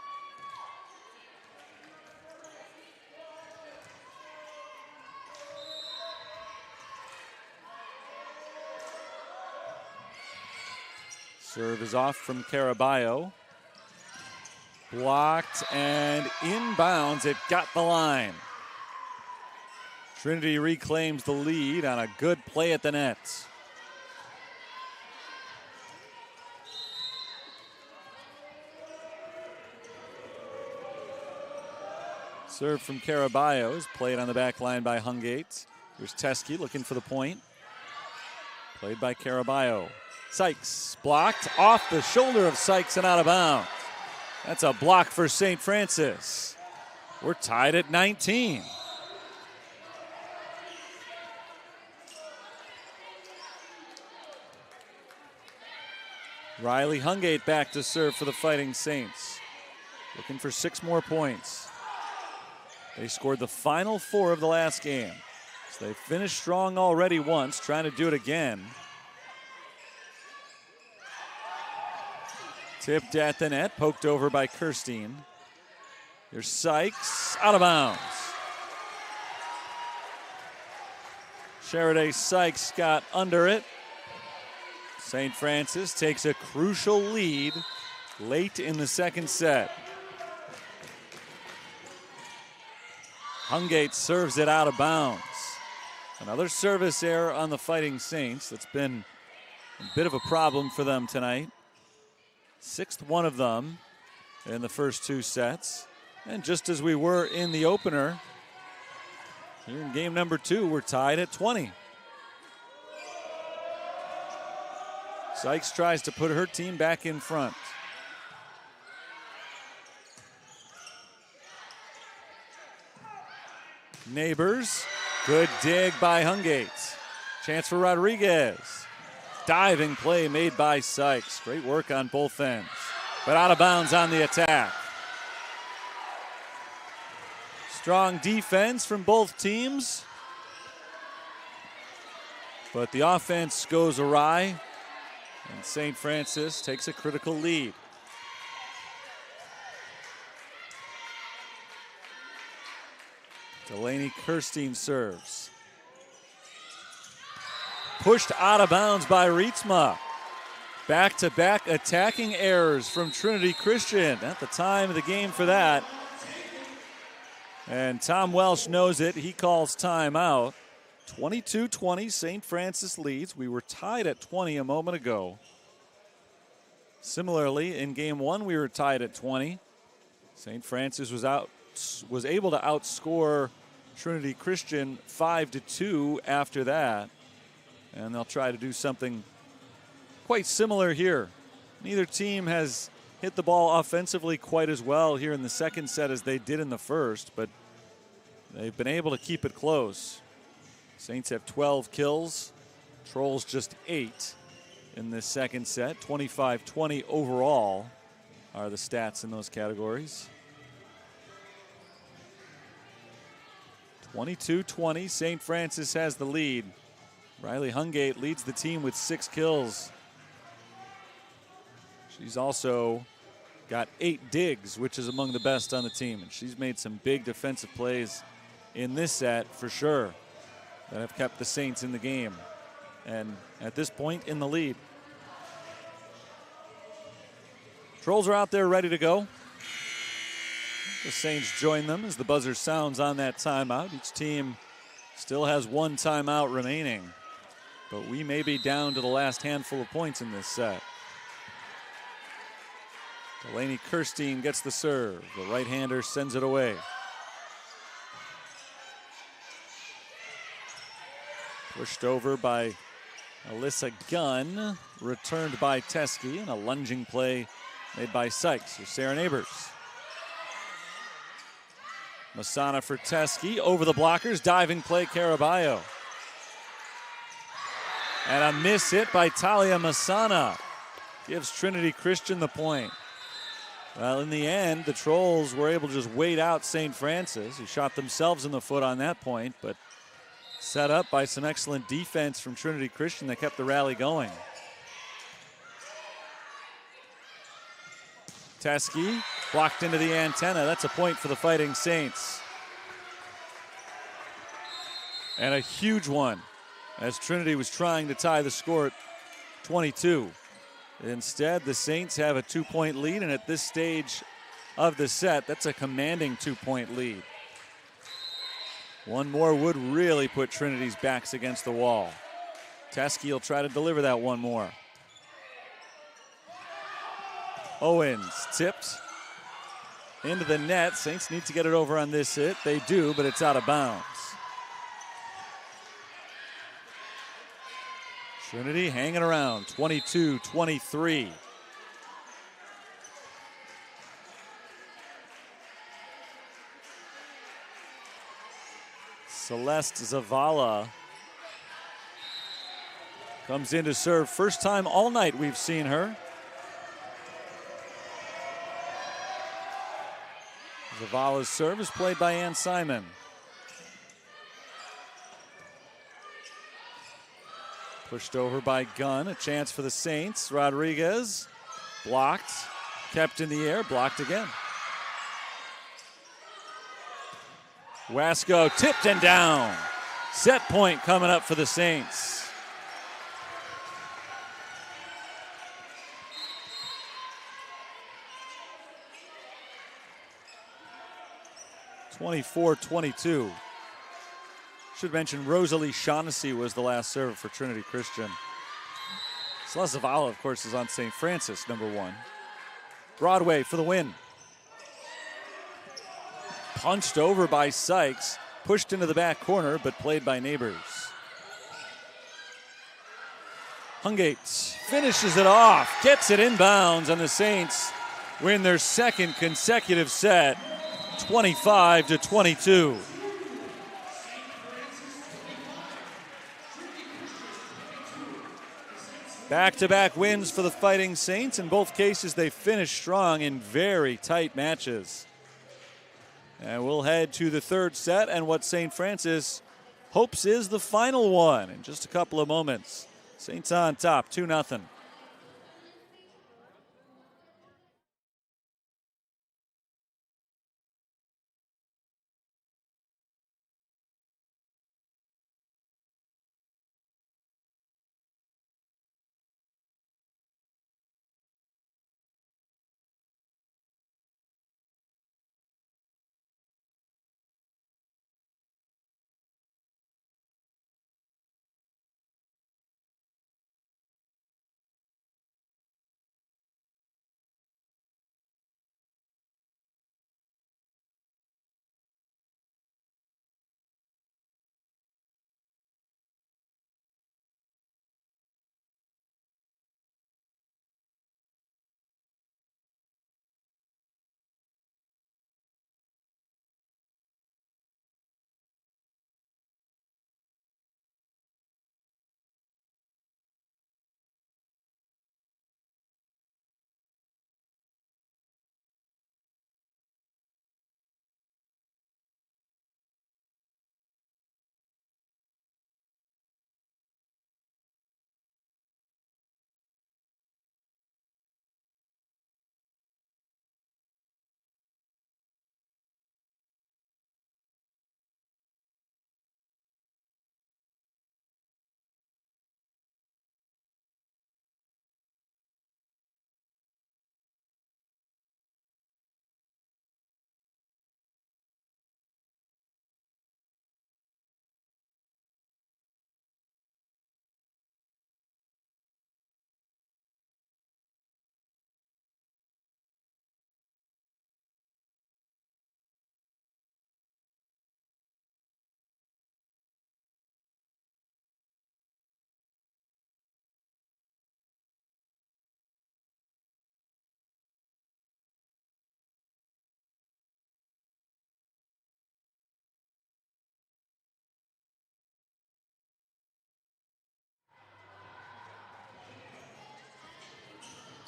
Serve is off from Caraballo. Blocked and inbounds. It got the line. Trinity reclaims the lead on a good play at the net. Serve from Caraballo is played on the back line by Hungate. Here's Teskey looking for the point. Played by Caraballo. Sykes blocked off the shoulder of Sykes and out of bounds. That's a block for St. Francis. We're tied at 19. Riley Hungate back to serve for the Fighting Saints. Looking for 6 more points. They scored the final 4 of the last game. So they finished strong already once, trying to do it again. Tipped at the net, poked over by Kirstein. Here's Sykes, out of bounds. Sheriday Sykes got under it. St. Francis takes a crucial lead late in the second set. Hungate serves it out of bounds. Another service error on the Fighting Saints. That's been a bit of a problem for them tonight. Sixth one of them in the first two sets. And just as we were in the opener, here in game number 2, we're tied at 20. Sykes tries to put her team back in front. Neighbors, good dig by Hungate. Chance for Rodriguez. Diving play made by Sykes. Great work on both ends, but out of bounds on the attack. Strong defense from both teams, but the offense goes awry, and St. Francis takes a critical lead. Delaney Kirstein serves. Pushed out of bounds by Rietsma. Back-to-back attacking errors from Trinity Christian at the time of the game for that. And Tom Welsh knows it. He calls timeout. 22-20, St. Francis leads. We were tied at 20 a moment ago. Similarly, in game 1, we were tied at 20. St. Francis was able to outscore Trinity Christian 5-2 after that. And they'll try to do something quite similar here. Neither team has hit the ball offensively quite as well here in the second set as they did in the first, but they've been able to keep it close. Saints have 12 kills, Trolls just 8 in this second set. 25-20 overall are the stats in those categories. 22-20, St. Francis has the lead. Riley Hungate leads the team with 6 kills. She's also got 8 digs, which is among the best on the team. And she's made some big defensive plays in this set for sure that have kept the Saints in the game. And at this point in the lead. Trolls are out there ready to go. The Saints join them as the buzzer sounds on that timeout. Each team still has 1 timeout remaining, but we may be down to the last handful of points in this set. Delaney Kirstein gets the serve. The right-hander sends it away. Pushed over by Alyssa Gunn. Returned by Teskey, and a lunging play made by Sykes with Sarah Neighbors. Masana for Teskey. Over the blockers. Diving play, Caraballo. And a miss hit by Talia Masana. Gives Trinity Christian the point. Well, in the end, the Trolls were able to just wait out St. Francis, who shot themselves in the foot on that point, but set up by some excellent defense from Trinity Christian that kept the rally going. Teskey blocked into the antenna. That's a point for the Fighting Saints. And a huge one, as Trinity was trying to tie the score at 22. Instead, the Saints have a 2-point lead, and at this stage of the set, that's a commanding 2-point lead. One more would really put Trinity's backs against the wall. Teskey will try to deliver that one more. Owens tipped into the net. Saints need to get it over on this hit. They do, but it's out of bounds. Trinity hanging around, 22-23. Celeste Zavala comes in to serve. First time all night we've seen her. Zavala's serve is played by Ann Simon. Pushed over by Gunn, a chance for the Saints. Rodriguez, blocked, kept in the air, blocked again. Wasco tipped and down. Set point coming up for the Saints. 24-22. Should mention Rosalie Shaughnessy was the last server for Trinity Christian. Celeste Zavala, of course, is on St. Francis, number 1. Broadway for the win. Punched over by Sykes, pushed into the back corner, but played by Neighbors. Hungate finishes it off, gets it inbounds, and the Saints win their second consecutive set, 25-22. Back-to-back wins for the Fighting Saints. In both cases, they finished strong in very tight matches. And we'll head to the third set and what St. Francis hopes is the final one in just a couple of moments. Saints on top, 2-0.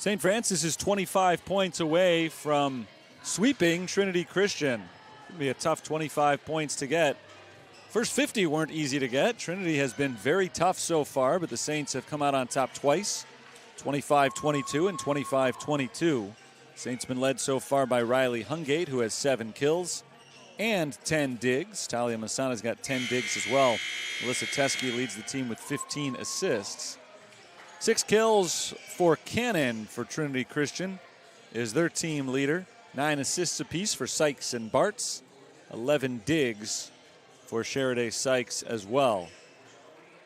St. Francis is 25 points away from sweeping Trinity Christian. It'll be a tough 25 points to get. First 50 weren't easy to get. Trinity has been very tough so far, but the Saints have come out on top twice, 25-22 and 25-22. Saints been led so far by Riley Hungate, who has 7 kills and 10 digs. Talia Masana's got 10 digs as well. Melissa Teskey leads the team with 15 assists. 6 kills for Cannon for Trinity Christian is their team leader. 9 assists apiece for Sykes and Bartz. 11 digs for Sheriday Sykes as well.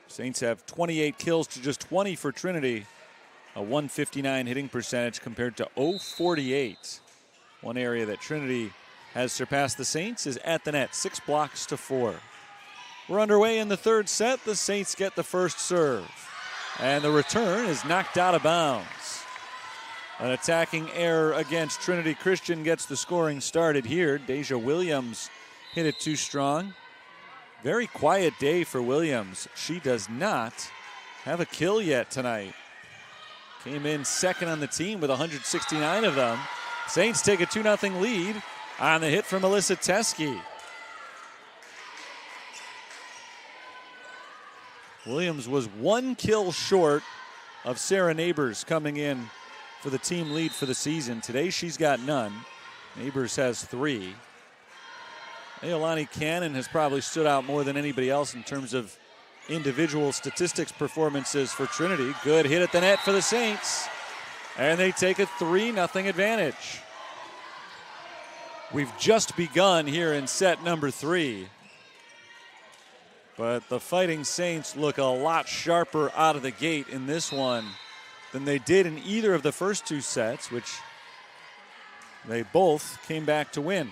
Saints have 28 kills to just 20 for Trinity. A 159 hitting percentage compared to 048. One area that Trinity has surpassed the Saints is at the net, 6 blocks to 4. We're underway in the third set. The Saints get the first serve. And the return is knocked out of bounds. An attacking error against Trinity Christian gets the scoring started here. Deja Williams hit it too strong. Very quiet day for Williams. She does not have a kill yet tonight. Came in second on the team with 169 of them. Saints take a 2-0 lead on the hit from Melissa Teskey. Williams was 1 kill short of Sarah Neighbors coming in for the team lead for the season. Today she's got none. Neighbors has 3. Aolani Cannon has probably stood out more than anybody else in terms of individual statistics performances for Trinity. Good hit at the net for the Saints. And they take a 3-0 advantage. We've just begun here in set number 3. But the Fighting Saints look a lot sharper out of the gate in this one than they did in either of the first 2 sets, which they both came back to win.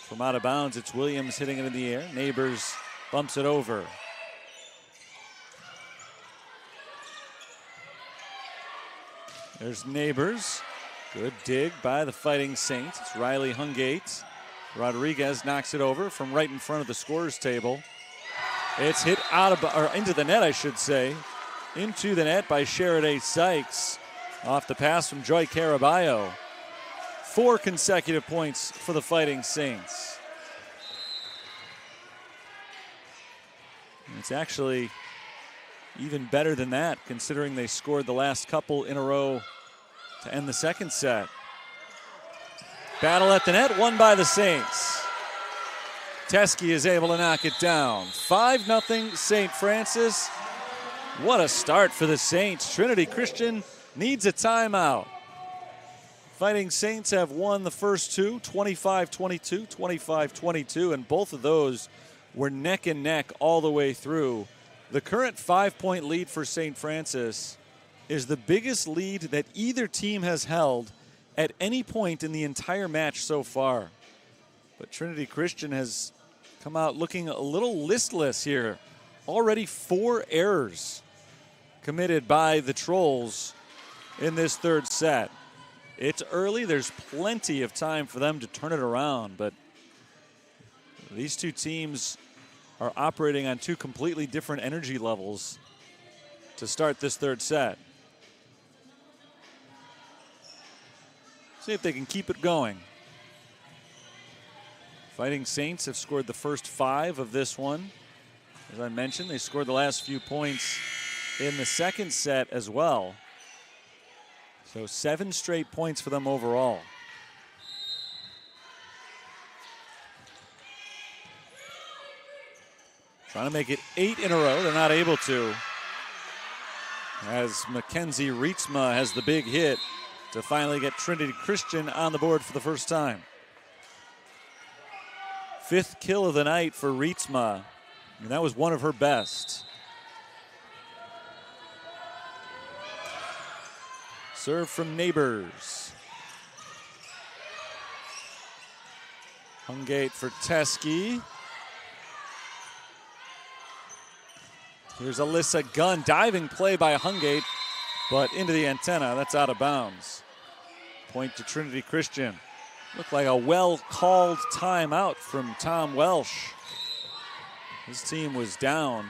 From out of bounds, it's Williams hitting it in the air. Neighbors bumps it over. There's Neighbors. Good dig by the Fighting Saints. It's Riley Hungate. Rodriguez knocks it over from right in front of the scorer's table. It's hit into the net, I should say. Into the net by Sheriday Sykes. Off the pass from Joy Caraballo. 4 consecutive points for the Fighting Saints. It's actually even better than that, considering they scored the last couple in a row to end the second set. Battle at the net, won by the Saints. Teskey is able to knock it down. 5-0 St. Francis. What a start for the Saints. Trinity Christian needs a timeout. Fighting Saints have won the first 2, 25-22, 25-22, and both of those were neck and neck all the way through. The current 5-point lead for St. Francis is the biggest lead that either team has held at any point in the entire match so far. But Trinity Christian has come out looking a little listless here. Already 4 errors committed by the Trolls in this third set. It's early, there's plenty of time for them to turn it around, but these 2 teams are operating on 2 completely different energy levels to start this third set. See if they can keep it going. Fighting Saints have scored the first 5 of this one. As I mentioned, they scored the last few points in the second set as well. So 7 straight points for them overall. Trying to make it 8 in a row. They're not able to. As Mackenzie Rietzma has the big hit to finally get Trinity Christian on the board for the first time. 5th kill of the night for Rietzma, and that was one of her best. Serve from Neighbors. Hungate for Teskey. Here's Alyssa Gunn. Diving play by Hungate, but into the antenna. That's out of bounds. Point to Trinity Christian. Looked like a well-called timeout from Tom Welsh. His team was down,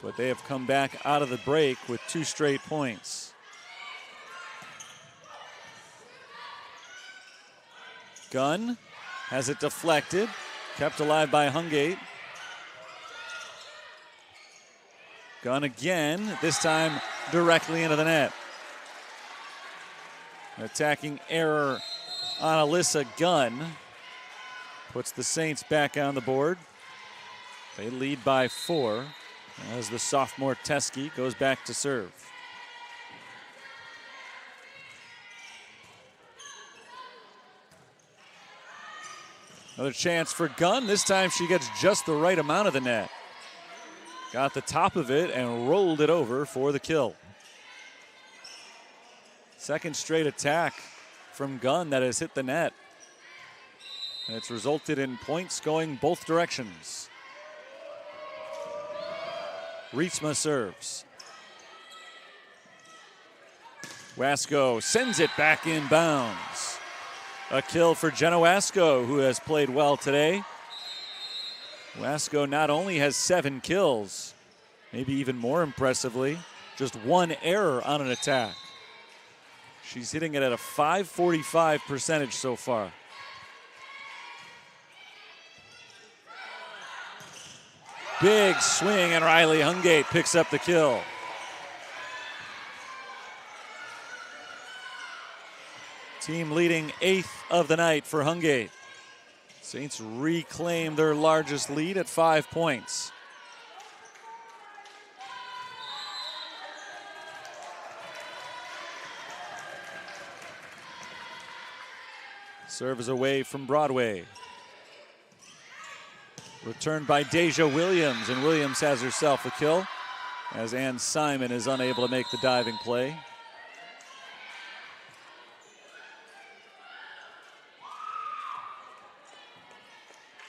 but they have come back out of the break with 2 straight points. Gunn has it deflected, kept alive by Hungate. Gunn again, this time directly into the net. Attacking error on Alyssa Gunn puts the Saints back on the board. They lead by 4 as the sophomore Teskey goes back to serve. Another chance for Gunn. This time she gets just the right amount of the net. Got the top of it and rolled it over for the kill. Second straight attack from Gunn that has hit the net. And it's resulted in points going both directions. Rietzma serves. Wasco sends it back in bounds. A kill for Jenna Wasco, who has played well today. Wasco not only has 7 kills, maybe even more impressively, just 1 error on an attack. She's hitting it at a .545 percentage so far. Big swing, and Riley Hungate picks up the kill. Team leading 8th of the night for Hungate. Saints reclaim their largest lead at 5 points. Serve is away from Broadway. Returned by Deja Williams, and Williams has herself a kill as Ann Simon is unable to make the diving play.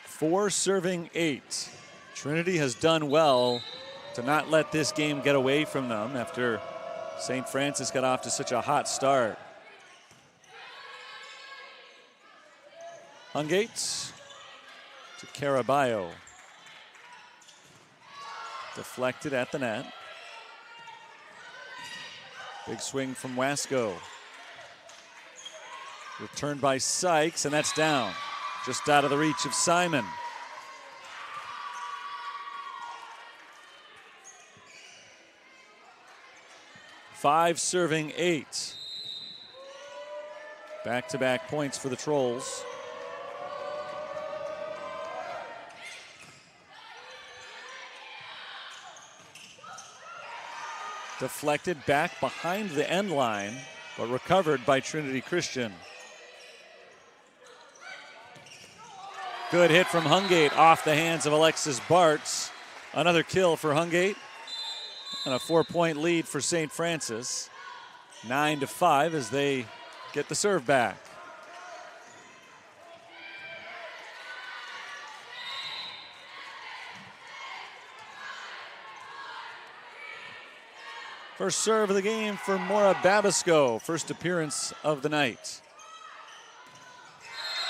Four serving 8. Trinity has done well to not let this game get away from them after St. Francis got off to such a hot start. Hungate to Caraballo. Deflected at the net. Big swing from Wasco. Returned by Sykes, and that's down. Just out of the reach of Simon. Five serving 8. Back-to-back points for the Trolls. Deflected back behind the end line, but recovered by Trinity Christian. Good hit from Hungate off the hands of Alexis Bartz. Another kill for Hungate. And a 4-point lead for St. Francis. 9-5 as they get the serve back. First serve of the game for Maura Babisco. First appearance of the night.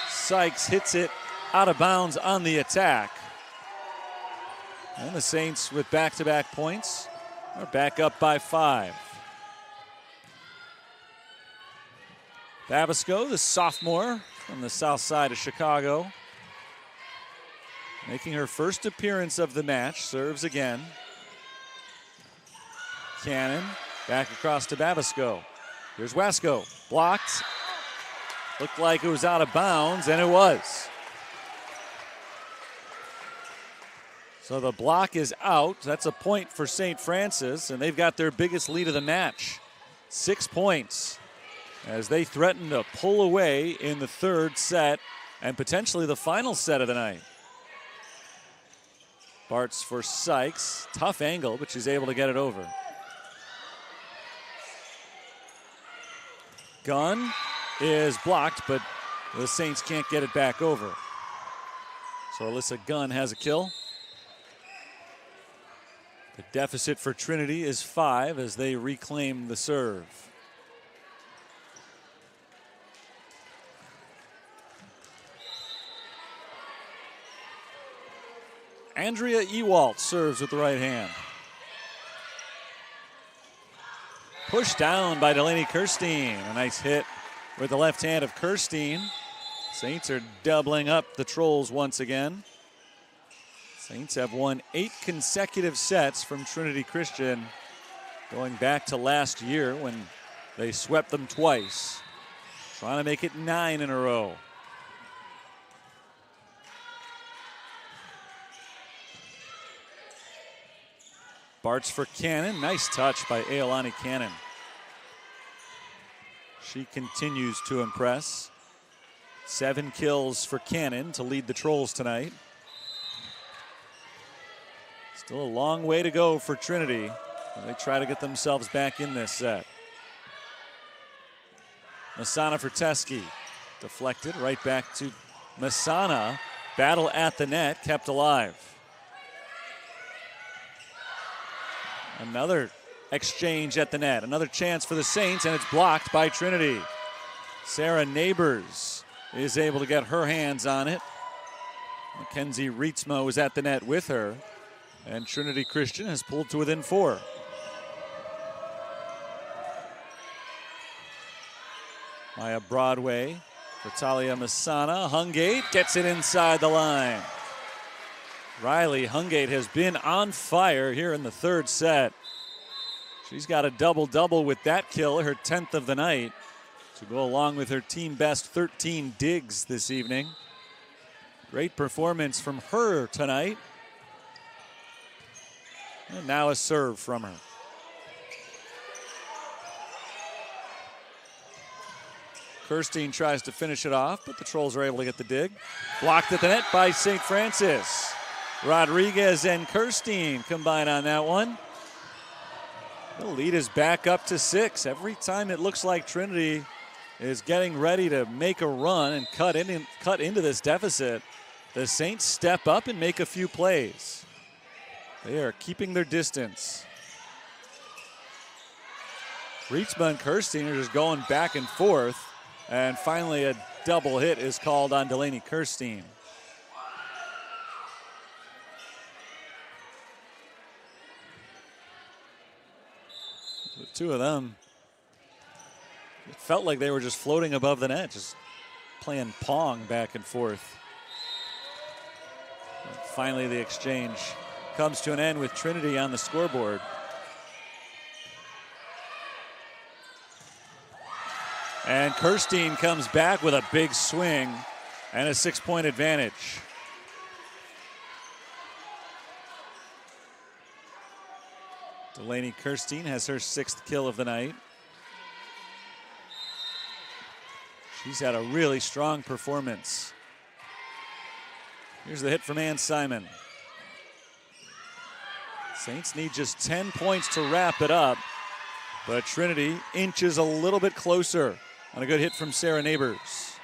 Sykes hits it out of bounds on the attack. And the Saints with back-to-back points are back up by 5. Babisco, the sophomore from the south side of Chicago, making her first appearance of the match, serves again. Cannon back across to Babisco. Here's Wasco, blocked. Looked like it was out of bounds, and it was. So the block is out. That's a point for St. Francis, and they've got their biggest lead of the match. 6 points as they threaten to pull away in the third set and potentially the final set of the night. Bartz for Sykes. Tough angle, but she's able to get it over. Gunn is blocked, but the Saints can't get it back over. So Alyssa Gunn has a kill. The deficit for Trinity is 5 as they reclaim the serve. Andrea Ewalt serves with the right hand. Pushed down by Delaney Kirstein. A nice hit with the left hand of Kirstein. Saints are doubling up the Trolls once again. Saints have won 8 consecutive sets from Trinity Christian, going back to last year when they swept them twice. Trying to make it 9 in a row. Bartz for Cannon. Nice touch by Aolani Cannon. She continues to impress. 7 kills for Cannon to lead the Trolls tonight. Still a long way to go for Trinity as they try to get themselves back in this set. Masana for Teskey. Deflected right back to Masana. Battle at the net, kept alive. Another exchange at the net. Another chance for the Saints, and it's blocked by Trinity. Sarah Neighbors is able to get her hands on it. Mackenzie Rietzma was at the net with her, and Trinity Christian has pulled to within 4. Maya Broadway for Talia Masana. Hungate gets it inside the line. Riley Hungate has been on fire here in the third set. She's got a double-double with that kill, her 10th of the night, to go along with her team best 13 digs this evening. Great performance from her tonight. And now a serve from her. Kirstein tries to finish it off, but the Trolls are able to get the dig. Blocked at the net by St. Francis. Rodriguez and Kirstein combine on that one. The lead is back up to 6. Every time it looks like Trinity is getting ready to make a run and cut into this deficit, the Saints step up and make a few plays. They are keeping their distance. Rietzma and Kirstein are just going back and forth, and finally a double hit is called on Delaney Kirstein. The two of them, it felt like they were just floating above the net, just playing pong back and forth. And finally, the exchange comes to an end with Trinity on the scoreboard. And Kirstein comes back with a big swing and a 6-point advantage. Delaney Kirstein has her 6th kill of the night. She's had a really strong performance. Here's the hit from Ann Simon. Saints need just 10 points to wrap it up, but Trinity inches a little bit closer on a good hit from Sarah Neighbors.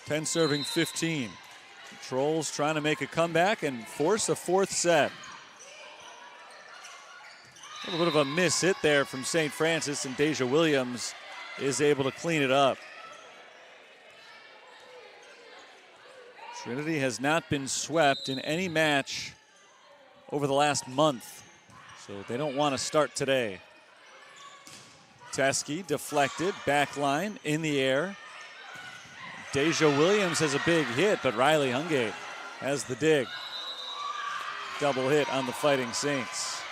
10 serving 15. The Trolls trying to make a comeback and force a 4th set. A little bit of a miss hit there from St. Francis, and Deja Williams is able to clean it up. Trinity has not been swept in any match over the last month, so they don't want to start today. Teskey deflected, back line in the air. Deja Williams has a big hit, but Riley Hungate has the dig. Double hit on the Fighting Saints.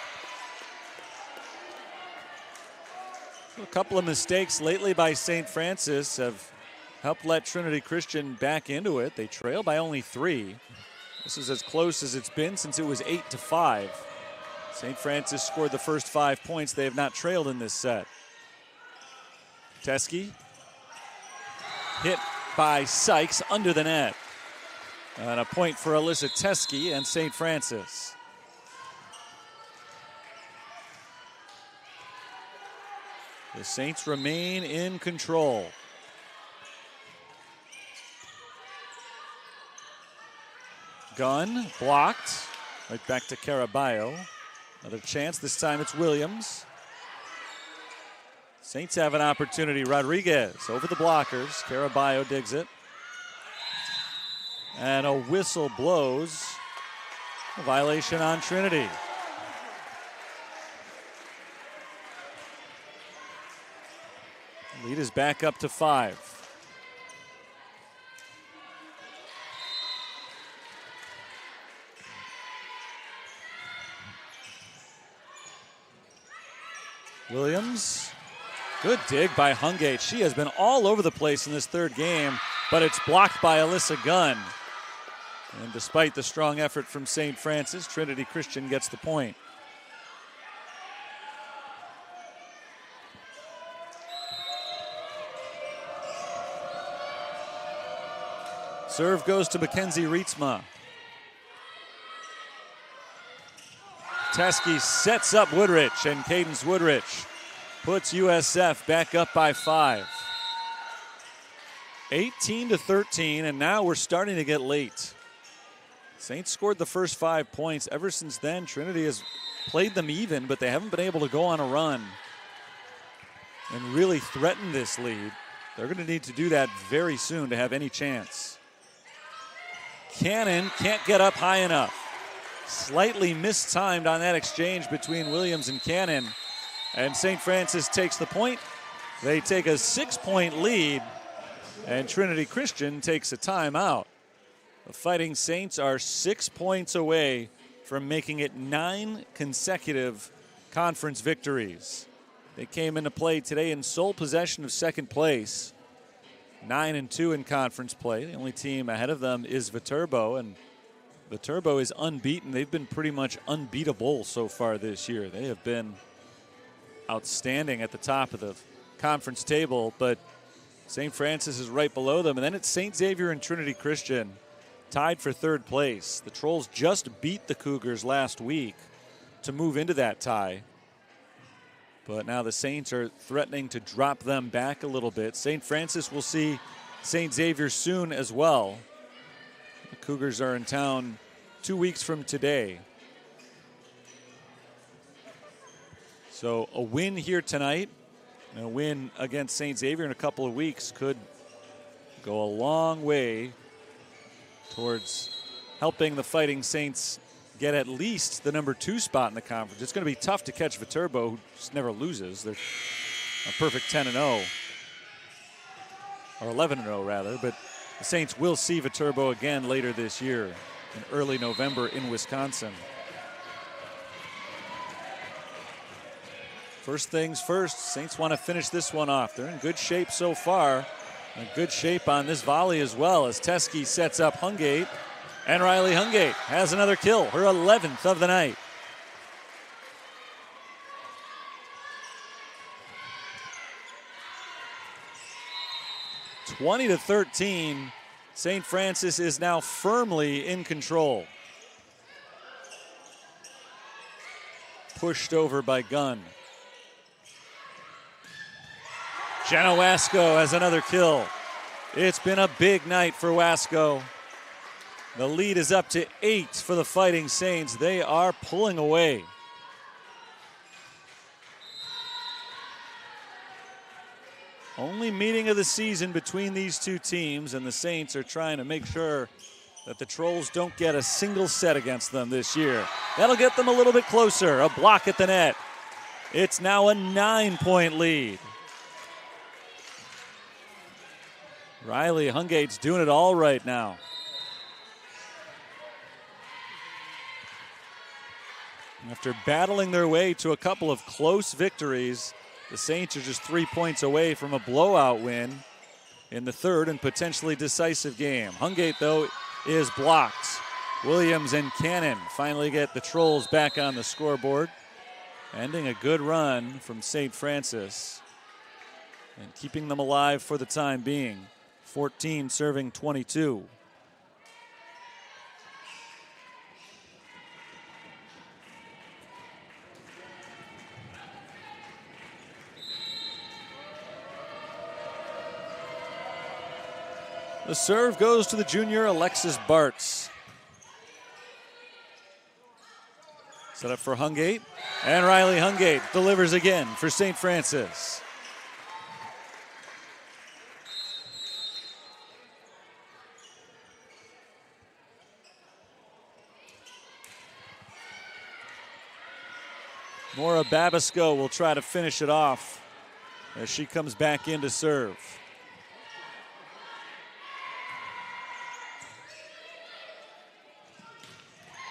A couple of mistakes lately by St. Francis have helped let Trinity Christian back into it. They trail by only 3. This is as close as it's been since it was 8-5. St. Francis scored the first 5 points. They have not trailed in this set. Teskey hit by Sykes under the net. And a point for Alyssa Teskey and St. Francis. The Saints remain in control. Gunn blocked. Right back to Caraballo. Another chance. This time it's Williams. Saints have an opportunity. Rodriguez over the blockers. Caraballo digs it. And a whistle blows. A violation on Trinity. Lead is back up to 5. Williams, good dig by Hungate. She has been all over the place in this third game, but it's blocked by Alyssa Gunn. And despite the strong effort from St. Francis, Trinity Christian gets the point. Serve goes to Mackenzie Rietzma. Teskey sets up Woodrich, and Cadence Woodrich puts USF back up by 5. 18-13, and now we're starting to get late. Saints scored the first 5 points. Ever since then, Trinity has played them even, but they haven't been able to go on a run and really threaten this lead. They're going to need to do that very soon to have any chance. Cannon can't get up high enough. Slightly mistimed on that exchange between Williams and Cannon. And St. Francis takes the point. They take a 6-point lead, and Trinity Christian takes a timeout. The Fighting Saints are 6 points away from making it 9 consecutive conference victories. They came into play today in sole possession of second place. 9-2 in conference play. The only team ahead of them is Viterbo, and Viterbo is unbeaten. They've been pretty much unbeatable so far this year. They have been outstanding at the top of the conference table, but St. Francis is right below them. And then it's St. Xavier and Trinity Christian tied for third place. The Trolls just beat the Cougars last week to move into that tie. But now the Saints are threatening to drop them back a little bit. St. Francis will see St. Xavier soon as well. The Cougars are in town 2 weeks from today. So a win here tonight and a win against St. Xavier in a couple of weeks could go a long way towards helping the Fighting Saints get at least the number 2 spot in the conference. It's going to be tough to catch Viterbo, who just never loses. They're a perfect 10-0, or 11-0 rather, but the Saints will see Viterbo again later this year in early November in Wisconsin. First things first, Saints want to finish this one off. They're in good shape so far. In good shape on this volley as well, as Teskey sets up Hungate. And Riley Hungate has another kill, her 11th of the night. (20-13). St. Francis is now firmly in control. Pushed over by Gunn. Jenna Wasco has another kill. It's been a big night for Wasco. The lead is up to 8 for the Fighting Saints. They are pulling away. Only meeting of the season between these two teams, and the Saints are trying to make sure that the Trolls don't get a single set against them this year. That'll get them a little bit closer. A block at the net. It's now a 9-point lead. Riley Hungate's doing it all right now. After battling their way to a couple of close victories, the Saints are just 3 points away from a blowout win in the third and potentially decisive game. Hungate, though, is blocked. Williams and Cannon finally get the Trolls back on the scoreboard, ending a good run from St. Francis and keeping them alive for the time being. 14 serving 22. The serve goes to the junior Alexis Bartz. Set up for Hungate, and Riley Hungate delivers again for St. Francis. Maura Babisco will try to finish it off as she comes back in to serve.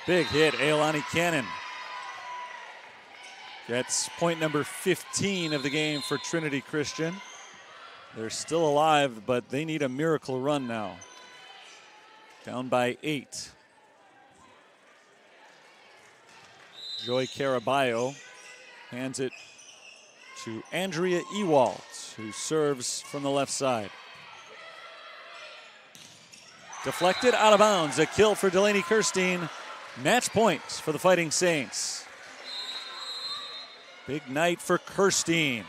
Big hit, Ailani Cannon. That's point number 15 of the game for Trinity Christian. They're still alive, but they need a miracle run now. Down by 8. Joy Caraballo hands it to Andrea Ewald, who serves from the left side. Deflected, out of bounds. A kill for Delaney Kirstein. Match points for the Fighting Saints. Big night for Kirstein.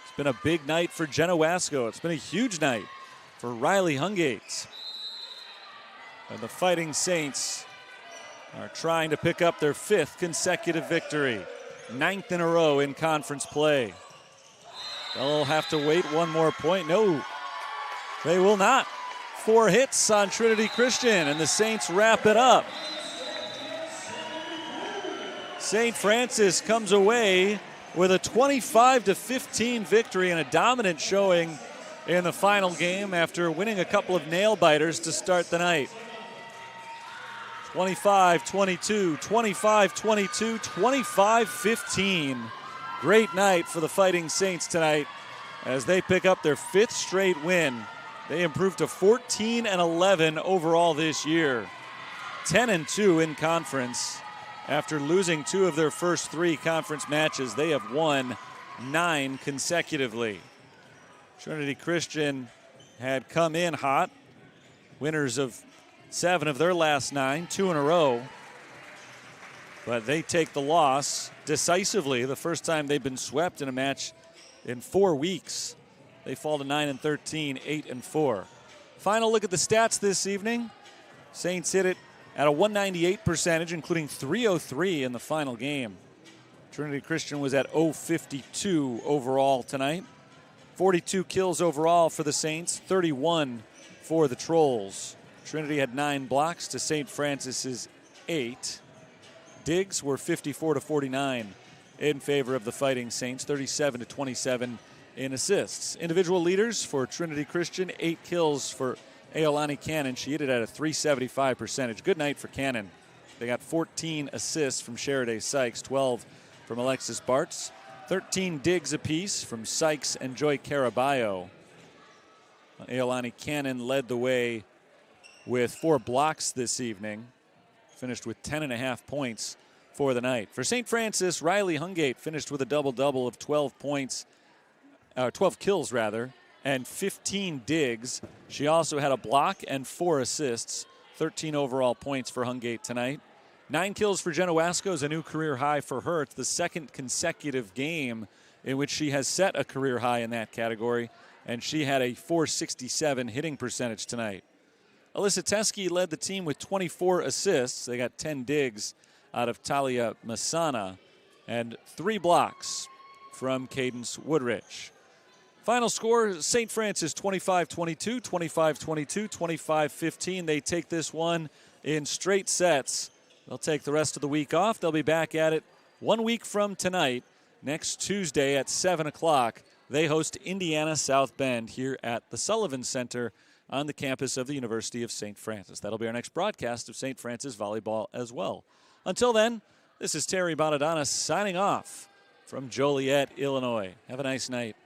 It's been a big night for Jenna Wasco. It's been a huge night for Riley Hungate. And the Fighting Saints are trying to pick up their 5th consecutive victory. 9th in a row in conference play. They'll have to wait one more point. No, they will not. 4 hits on Trinity Christian, and the Saints wrap it up. St. Francis comes away with a 25-15 victory and a dominant showing in the final game after winning a couple of nail-biters to start the night. 25-22, 25-22, 25-15. Great night for the Fighting Saints tonight as they pick up their 5th straight win. They improved to 14-11 overall this year. 10-2 in conference. After losing 2 of their first 3 conference matches, they have won 9 consecutively. Trinity Christian had come in hot, winners of 7 of their last 9, 2 in a row. But they take the loss decisively, the first time they've been swept in a match in 4 weeks. They fall to 9-13, 8-4. Final look at the stats this evening. Saints hit it at a 198 percentage, including 303 in the final game. Trinity Christian was at 052 overall tonight. 42 kills overall for the Saints, 31 for the Trolls. Trinity had 9 blocks to St. Francis's 8. Digs were 54-49 in favor of the Fighting Saints, 37-27 in assists. Individual leaders for Trinity Christian, 8 kills for Aolani Cannon. She hit it at a 375 percentage. Good night for Cannon. They got 14 assists from Sheriday Sykes, 12 from Alexis Bartz, 13 digs apiece from Sykes and Joy Caraballo. Aolani Cannon led the way with 4 blocks this evening, finished with 10.5 points for the night. For St. Francis, Riley Hungate finished with a double-double of 12 kills and 15 digs. She also had a block and 4 assists, 13 overall points for Hungate tonight. 9 kills for Jenna Wasco is a new career high for her. It's the second consecutive game in which she has set a career high in that category, and she had a .467 hitting percentage tonight. Alyssa Teskey led the team with 24 assists. They got 10 digs out of Talia Masana and 3 blocks from Cadence Woodrich. Final score, St. Francis 25-22, 25-22, 25-15. They take this one in straight sets. They'll take the rest of the week off. They'll be back at it 1 week from tonight, next Tuesday at 7 o'clock. They host Indiana South Bend here at the Sullivan Center on the campus of the University of St. Francis. That'll be our next broadcast of St. Francis volleyball as well. Until then, this is Terry Bonadonna signing off from Joliet, Illinois. Have a nice night.